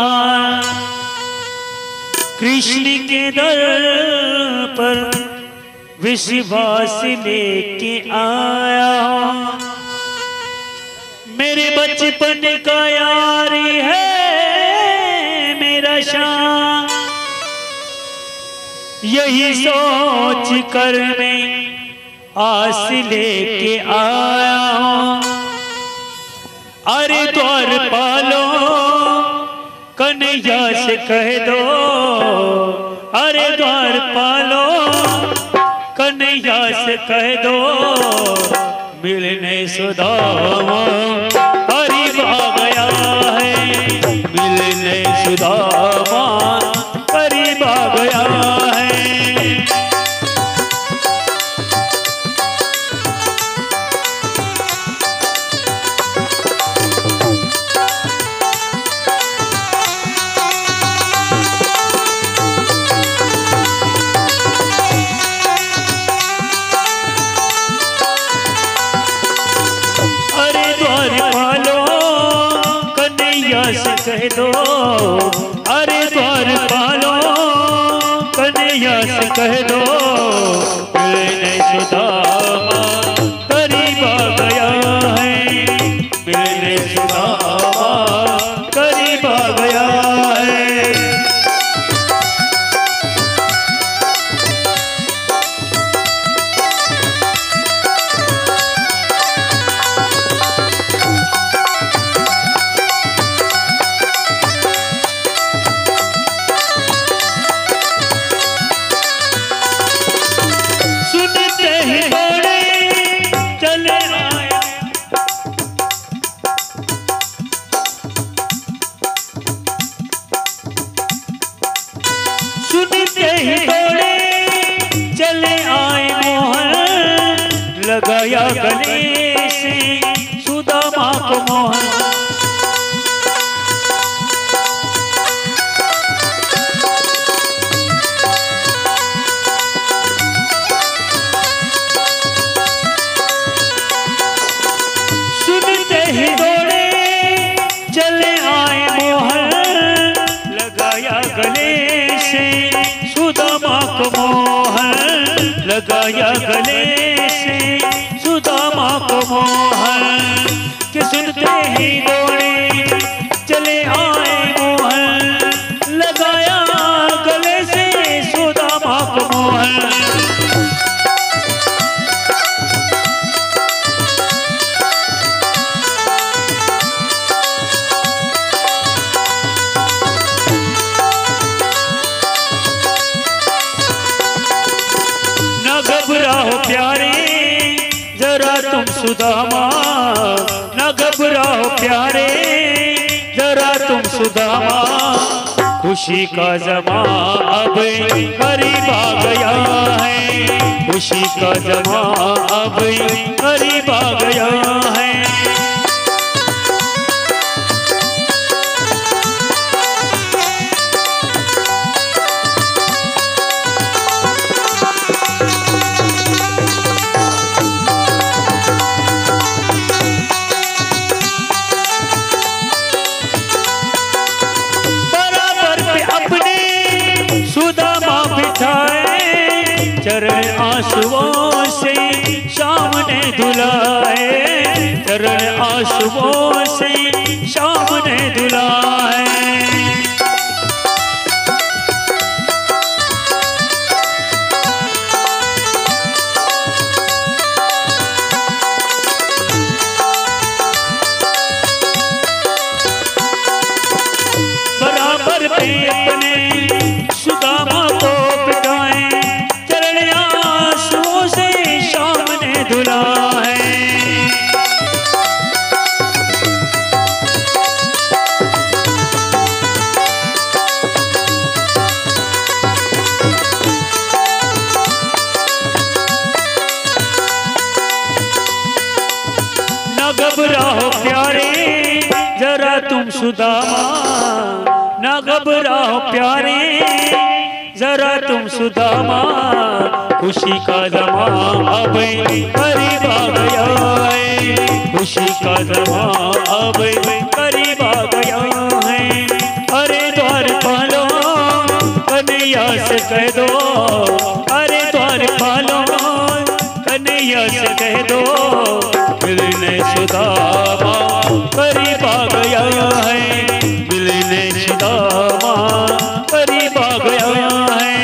कृष्ण के दर पर विश्वास लेके आया। मेरे बचपन का यारी है मेरा शान, यही सोच कर मैं आस लेके आया हूँ। अरे द्वार पालो कन्हैया से कह दो, अरे द्वार पालो कन्हैया से कह दो, मिलने सुदामा करीब आ गया है, मिलने सुदामा करीब आ गया है। कह दो, अरे द्वार पालो कन्हैया से कह दो, मिलने सुदामा करीब आ गया है, मिलने सुदामा करीब आ गया है। सुनते ही दौड़े चले आए मोहन, लगाया गले से सुदामा को मोहन। सुनते ही दौड़े चले आए मोहन, लगाया गले से सुदामा को मोहन, लगाया गले से सुदामा को मोहन। कि सुनते ही दौड़े चले आए मोहन, लगाया गले से सुदामा को मोहन। घबराओ प्यारे जरा तुम सुदामा, न घबराओ प्यारे जरा तुम सुदामा, खुशी का जमा अब करीब आ गया है, खुशी का जमा अब करीब आ गया है। चरण आंसुओं से शाम ने धुलाए, चरण आंसुओं से शाम ने धुलाए। बराबर पे अपने सुदामा को पिटाए, धुला है। न घबराओ प्यारे जरा तुम सुदामा, न घबराओ प्यारे जरा तुम सुदामा, खुशी का जमा अब करीब आ गया है, खुशी का जमा अब करीब आ गया है। अरे द्वार पालो कन्हैया से कह दो, अरे द्वार पालो कन्हैया से कह दो, मिलने सुदामा करीब आ गया है, मिलने सुदामा करीब आ गया है।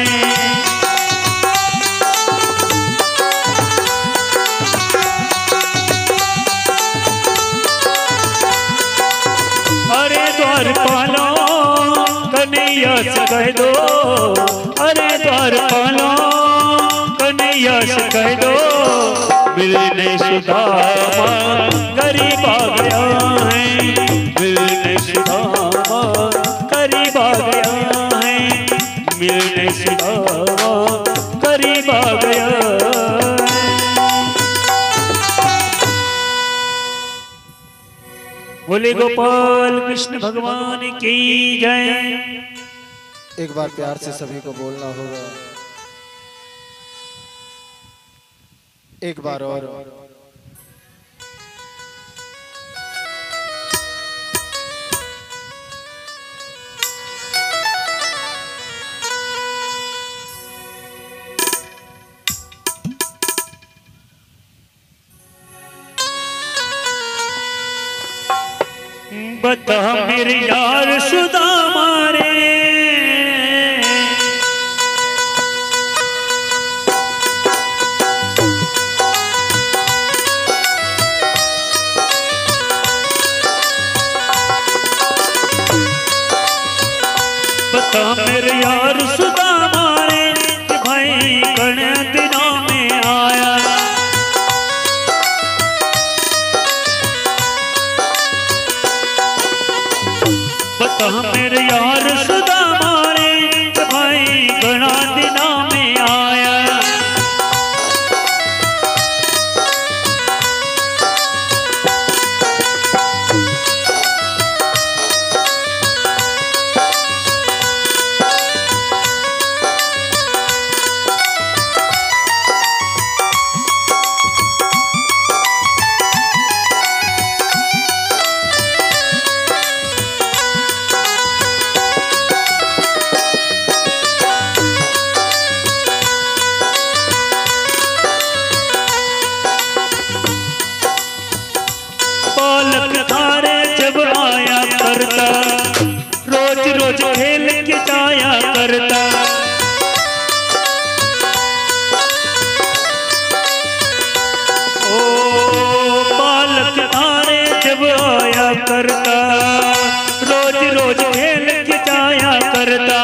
अरे द्वार पालो कन्हैया से कह दो, अरे द्वार पालो कन्हैया से कह दो, मिलने सुदामा करीब आ गया है, मिलने सुदामा करीब आ गया है, मिलने सुदामा करीब आ गया है। बोले गोपाल कृष्ण भगवान की जय। एक बार प्यार से सभी को बोलना होगा, एक बार और। बता मेरे यार सुदामा रे, बता मेरे यार सुदामा रे कि भाई गण दिनों में आया, बता मेरे यार सुदामा रे कि भाई गण दिनों में आया। बालक थारे जब आया करता, रोज रोज खेल के जाया करता, ओ बालक थारे जब आया करता, रोज रोज खेल के जाया करता।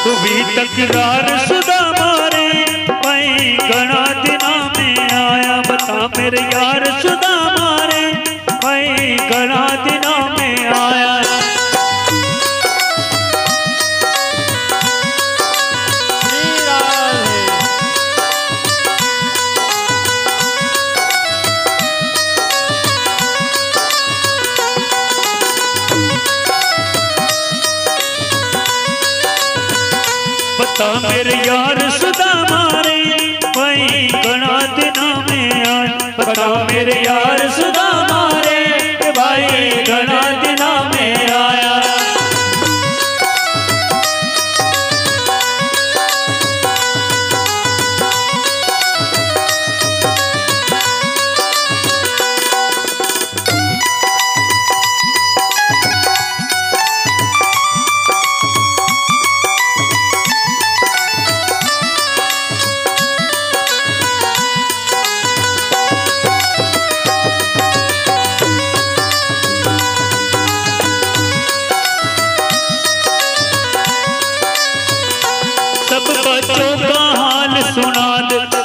तू भी तकरार सुदामा रे भाई गणा दिना में आया, बता मेरे यार सुदामा रे भाई गणा दिना में आया। बता मेरे यार सुदामा रे भाई गणा दिना में आया, बता मेरे यार सुदामा रे भाई गणा दिना में आया।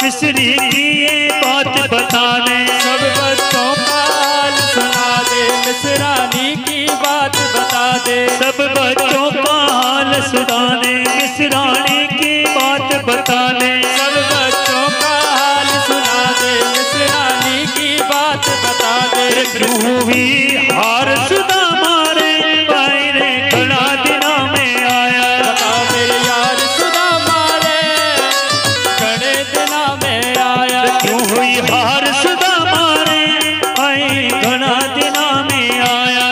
मिस्री की ये बात बता दे, सब बच्चों का हाल सुना दे, मिसरानी की बात बता दे, सब बच्चों का हाल सुना दे, मिसरानी की बात बता दे, सब बच्चों का हाल सुना दे, मिसरानी की बात बता दे। ध्रुवी हार सुदामा रे भाई रे गणा दिना में भाई हार सुदामा रे आई घना दिना में आया।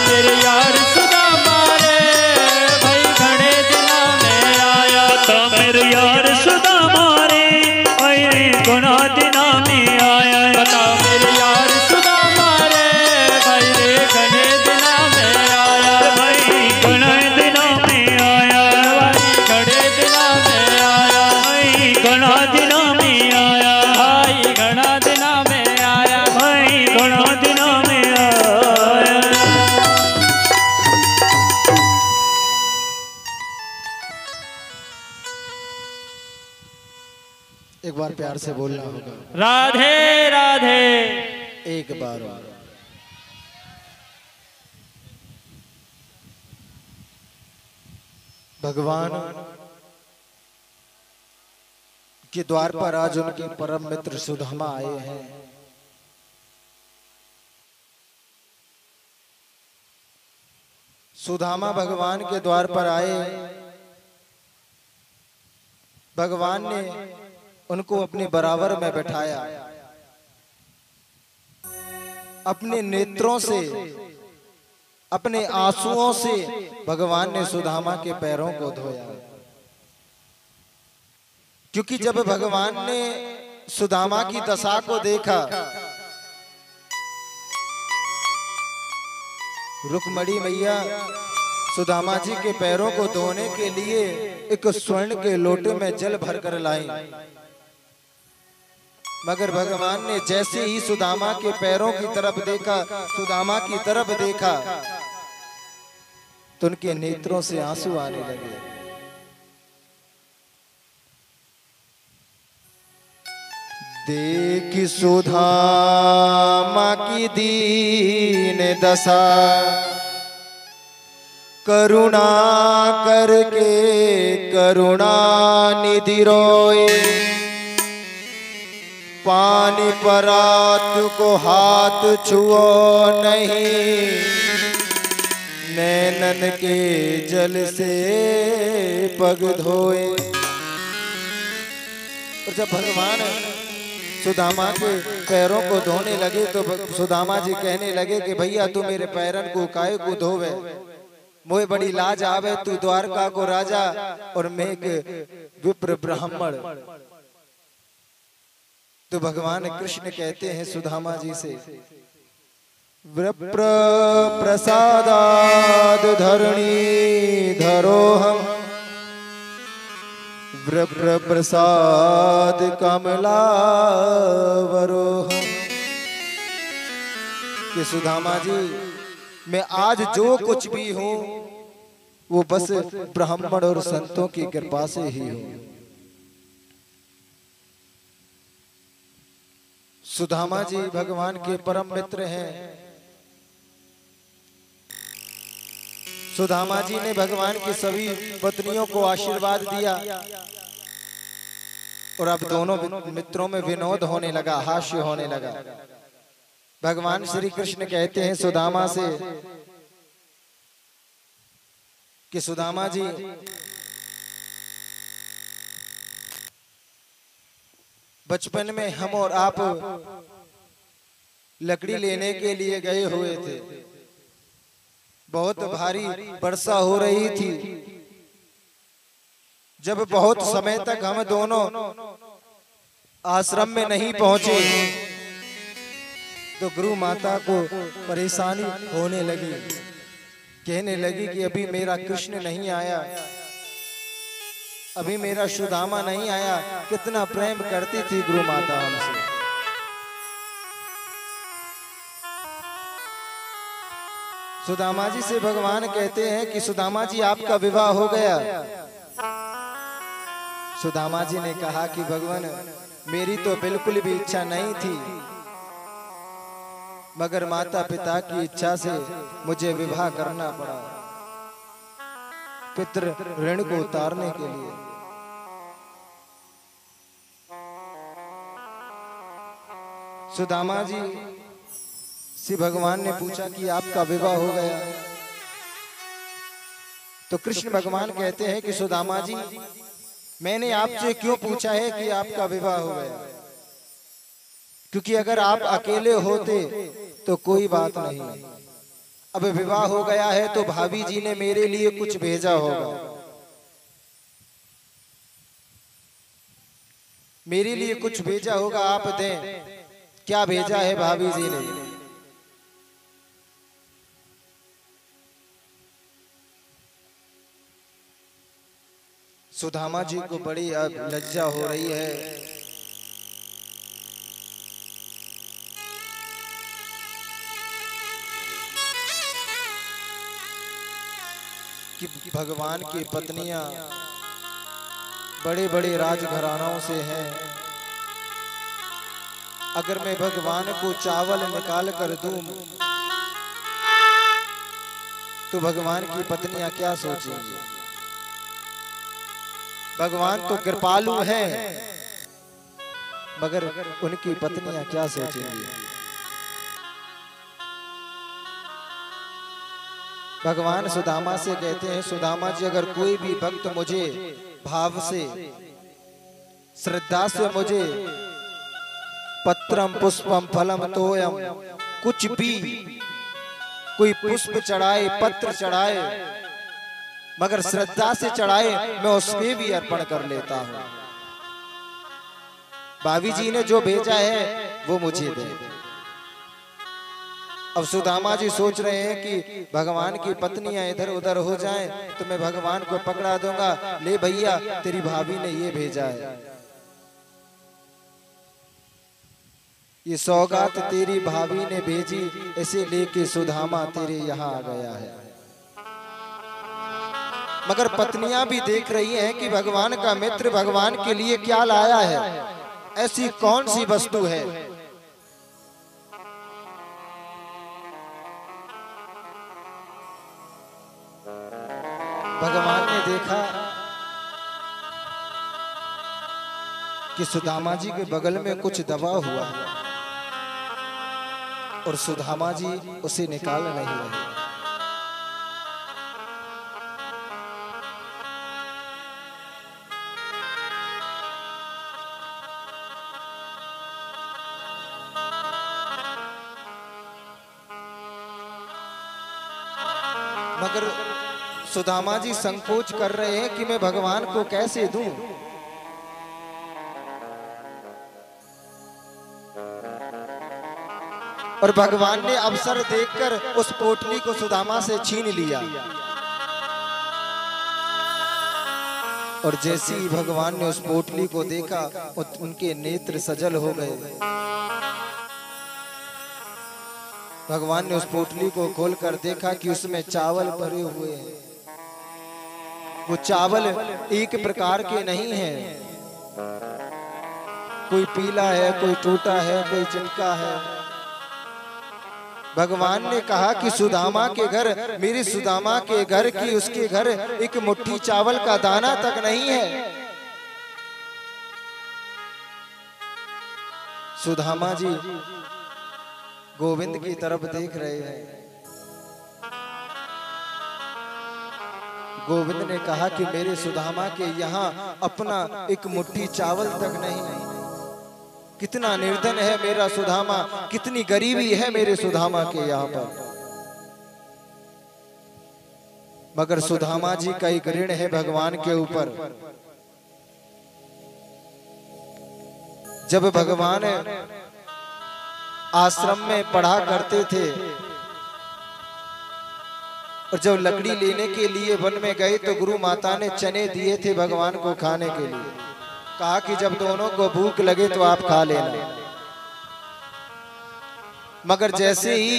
मेरे यार सुदामा रे भाई घने दिना में आया। मेरे यार सुदामा रे आई घना दिना में आया। मेरे यार सुदामा रे भाई रे घने दिना में आया। भाई घने दिना में आया। घने दिना में आया। भाई घना दिना में आया। भाई घना दिना में आया। भाई घना दिना में आया। एक बार प्यार से बोलना होगा, राधे राधे। एक बार और। भगवान के द्वार पर आज उनके परम मित्र सुदामा आए हैं। सुदामा भगवान के द्वार पर आए। भगवान ने उनको अपने बराबर में बैठाया। अपने नेत्रों से, अपने आंसुओं से भगवान ने सुदामा के पैरों को धोया। क्योंकि जब भगवान ने सुदामा की दशा को देखा, रुक्मणी मैया सुदामा जी के पैरों को धोने के लिए एक स्वर्ण के लोटे में जल भरकर लाई। मगर भगवान ने जैसे ही सुदामा के पैरों की तरफ देखा, सुदामा की तरफ देखा, तो उनके नेत्रों से आंसू आने लगे। देख सुदामा की दीन दशा, करुणा करके करुणा निधि रोए। पानी परात को हाथ छुओ नहीं, नैनन के जल से पग धोए। और जब भगवान सुदामा के पैरों को धोने लगे तो सुदामा जी कहने लगे कि भैया तू मेरे पैरन को काहे को धोवे, मोहे बड़ी लाज आवे, तू द्वारका को राजा और मैं एक विप्र ब्राह्मण। तो भगवान कृष्ण कहते हैं सुदामा जी से, विप्र प्रसादाद धरणी धरोहम, विप्र प्रसाद कमलावरोहम। कि सुदामा जी मैं आज जो कुछ भी हूं वो बस ब्राह्मण और संतों की कृपा से ही हूं। सुदामा जी भगवान के परम मित्र हैं। सुदामा जी ने भगवान की सभी पत्नियों को आशीर्वाद दिया और अब दोनों मित्रों में विनोद होने लगा, हास्य होने लगा। भगवान श्री कृष्ण कहते हैं सुदामा से कि सुदामा जी बचपन में हम और आप लकड़ी लेने के लिए गए हुए थे। बहुत भारी वर्षा हो रही थी। जब बहुत समय तक हम दोनों आश्रम में नहीं पहुंचे तो गुरु माता को परेशानी होने लगी। कहने लगी कि अभी मेरा कृष्ण नहीं आया, अभी मेरा सुदामा नहीं आया। कितना प्रेम करती थी गुरु माता हमसे। सुदामा जी से भगवान कहते हैं कि सुदामा जी आपका विवाह हो गया। सुदामा जी ने कहा कि भगवान मेरी तो बिल्कुल भी इच्छा नहीं थी, मगर माता पिता की इच्छा से मुझे विवाह करना पड़ा, पितृ ऋण को उतारने के लिए। सुदामा जी से भगवान ने पूछा कि आपका विवाह हो गया। तो कृष्ण भगवान कहते हैं कि सुदामा जी मैंने आपसे क्यों पूछा है कि आपका विवाह हो गया। क्योंकि अगर आप अकेले होते तो कोई बात नहीं। अब विवाह हो गया है तो भाभी जी ने मेरे लिए कुछ भेजा होगा, मेरे लिए कुछ भेजा होगा, आप दें। क्या भेजा है भाभी जी ने? सुदामा जी को बड़ी अब लज्जा हो रही है कि भगवान की पत्नियां बड़े बड़े राजघरानों से हैं। अगर मैं भगवान को चावल निकाल कर दूं तो भगवान की पत्नियां क्या सोचेंगी? भगवान तो कृपालु हैं, मगर उनकी पत्नियां क्या सोचेंगी? भगवान सुदामा से कहते हैं, सुदामा जी अगर कोई भी भक्त मुझे भाव से श्रद्धा से मुझे पत्रम पुष्पम फलम तोयम कुछ भी कोई पुष्प चढ़ाए, पत्र चढ़ाए, मगर श्रद्धा से चढ़ाए, मैं उसके भी अर्पण कर लेता हूं। भाभी जी ने जो भेजा है वो मुझे दे। अब सुदामा जी सोच रहे हैं कि भगवान की पत्नियां इधर उधर हो जाएं तो मैं भगवान को पकड़ा दूंगा, ले भैया तेरी भाभी ने ये भेजा है, ये सौगात तेरी भाभी ने भेजी, इसे लेके सुदामा तेरे यहाँ आ गया है। मगर पत्नियां भी देख रही हैं कि भगवान का मित्र भगवान के लिए क्या लाया है, ऐसी कौन सी वस्तु है। भगवान ने देखा कि सुदामा जी के बगल में कुछ दबा हुआ है और सुदामा जी उसे निकाल नहीं रहे। मगर सुदामा जी संकोच कर रहे हैं कि मैं भगवान को कैसे दूं। और भगवान ने अवसर देखकर उस पोटली को सुदामा से छीन लिया और जैसे ही भगवान ने उस पोटली को देखा उनके नेत्र सजल हो गए। भगवान ने उस पोटली को खोलकर देखा कि उसमें चावल भरे हुए हैं। वो चावल एक प्रकार के नहीं हैं, कोई पीला है, कोई टूटा है, कोई चिटका है। भगवान ने कहा कि सुदामा के घर, मेरे सुदामा के घर की उसके घर एक मुट्ठी चावल का दाना तक नहीं है। सुदामा जी गोविंद की तरफ देख रहे हैं। गोविंद ने कहा कि मेरे सुदामा के यहाँ अपना एक मुट्ठी चावल तक नहीं। कितना निर्धन है मेरा सुदामा, कितनी गरीबी है मेरे सुदामा के यहाँ पर। मगर सुदामा जी का एक ऋण है भगवान के ऊपर। जब भगवान आश्रम में पढ़ा करते थे और जब लकड़ी लेने के लिए वन में गए तो गुरु माता ने चने दिए थे भगवान को खाने के लिए। कहा कि जब दोनों को भूख लगे तो आप खा लेना। मगर जैसे ही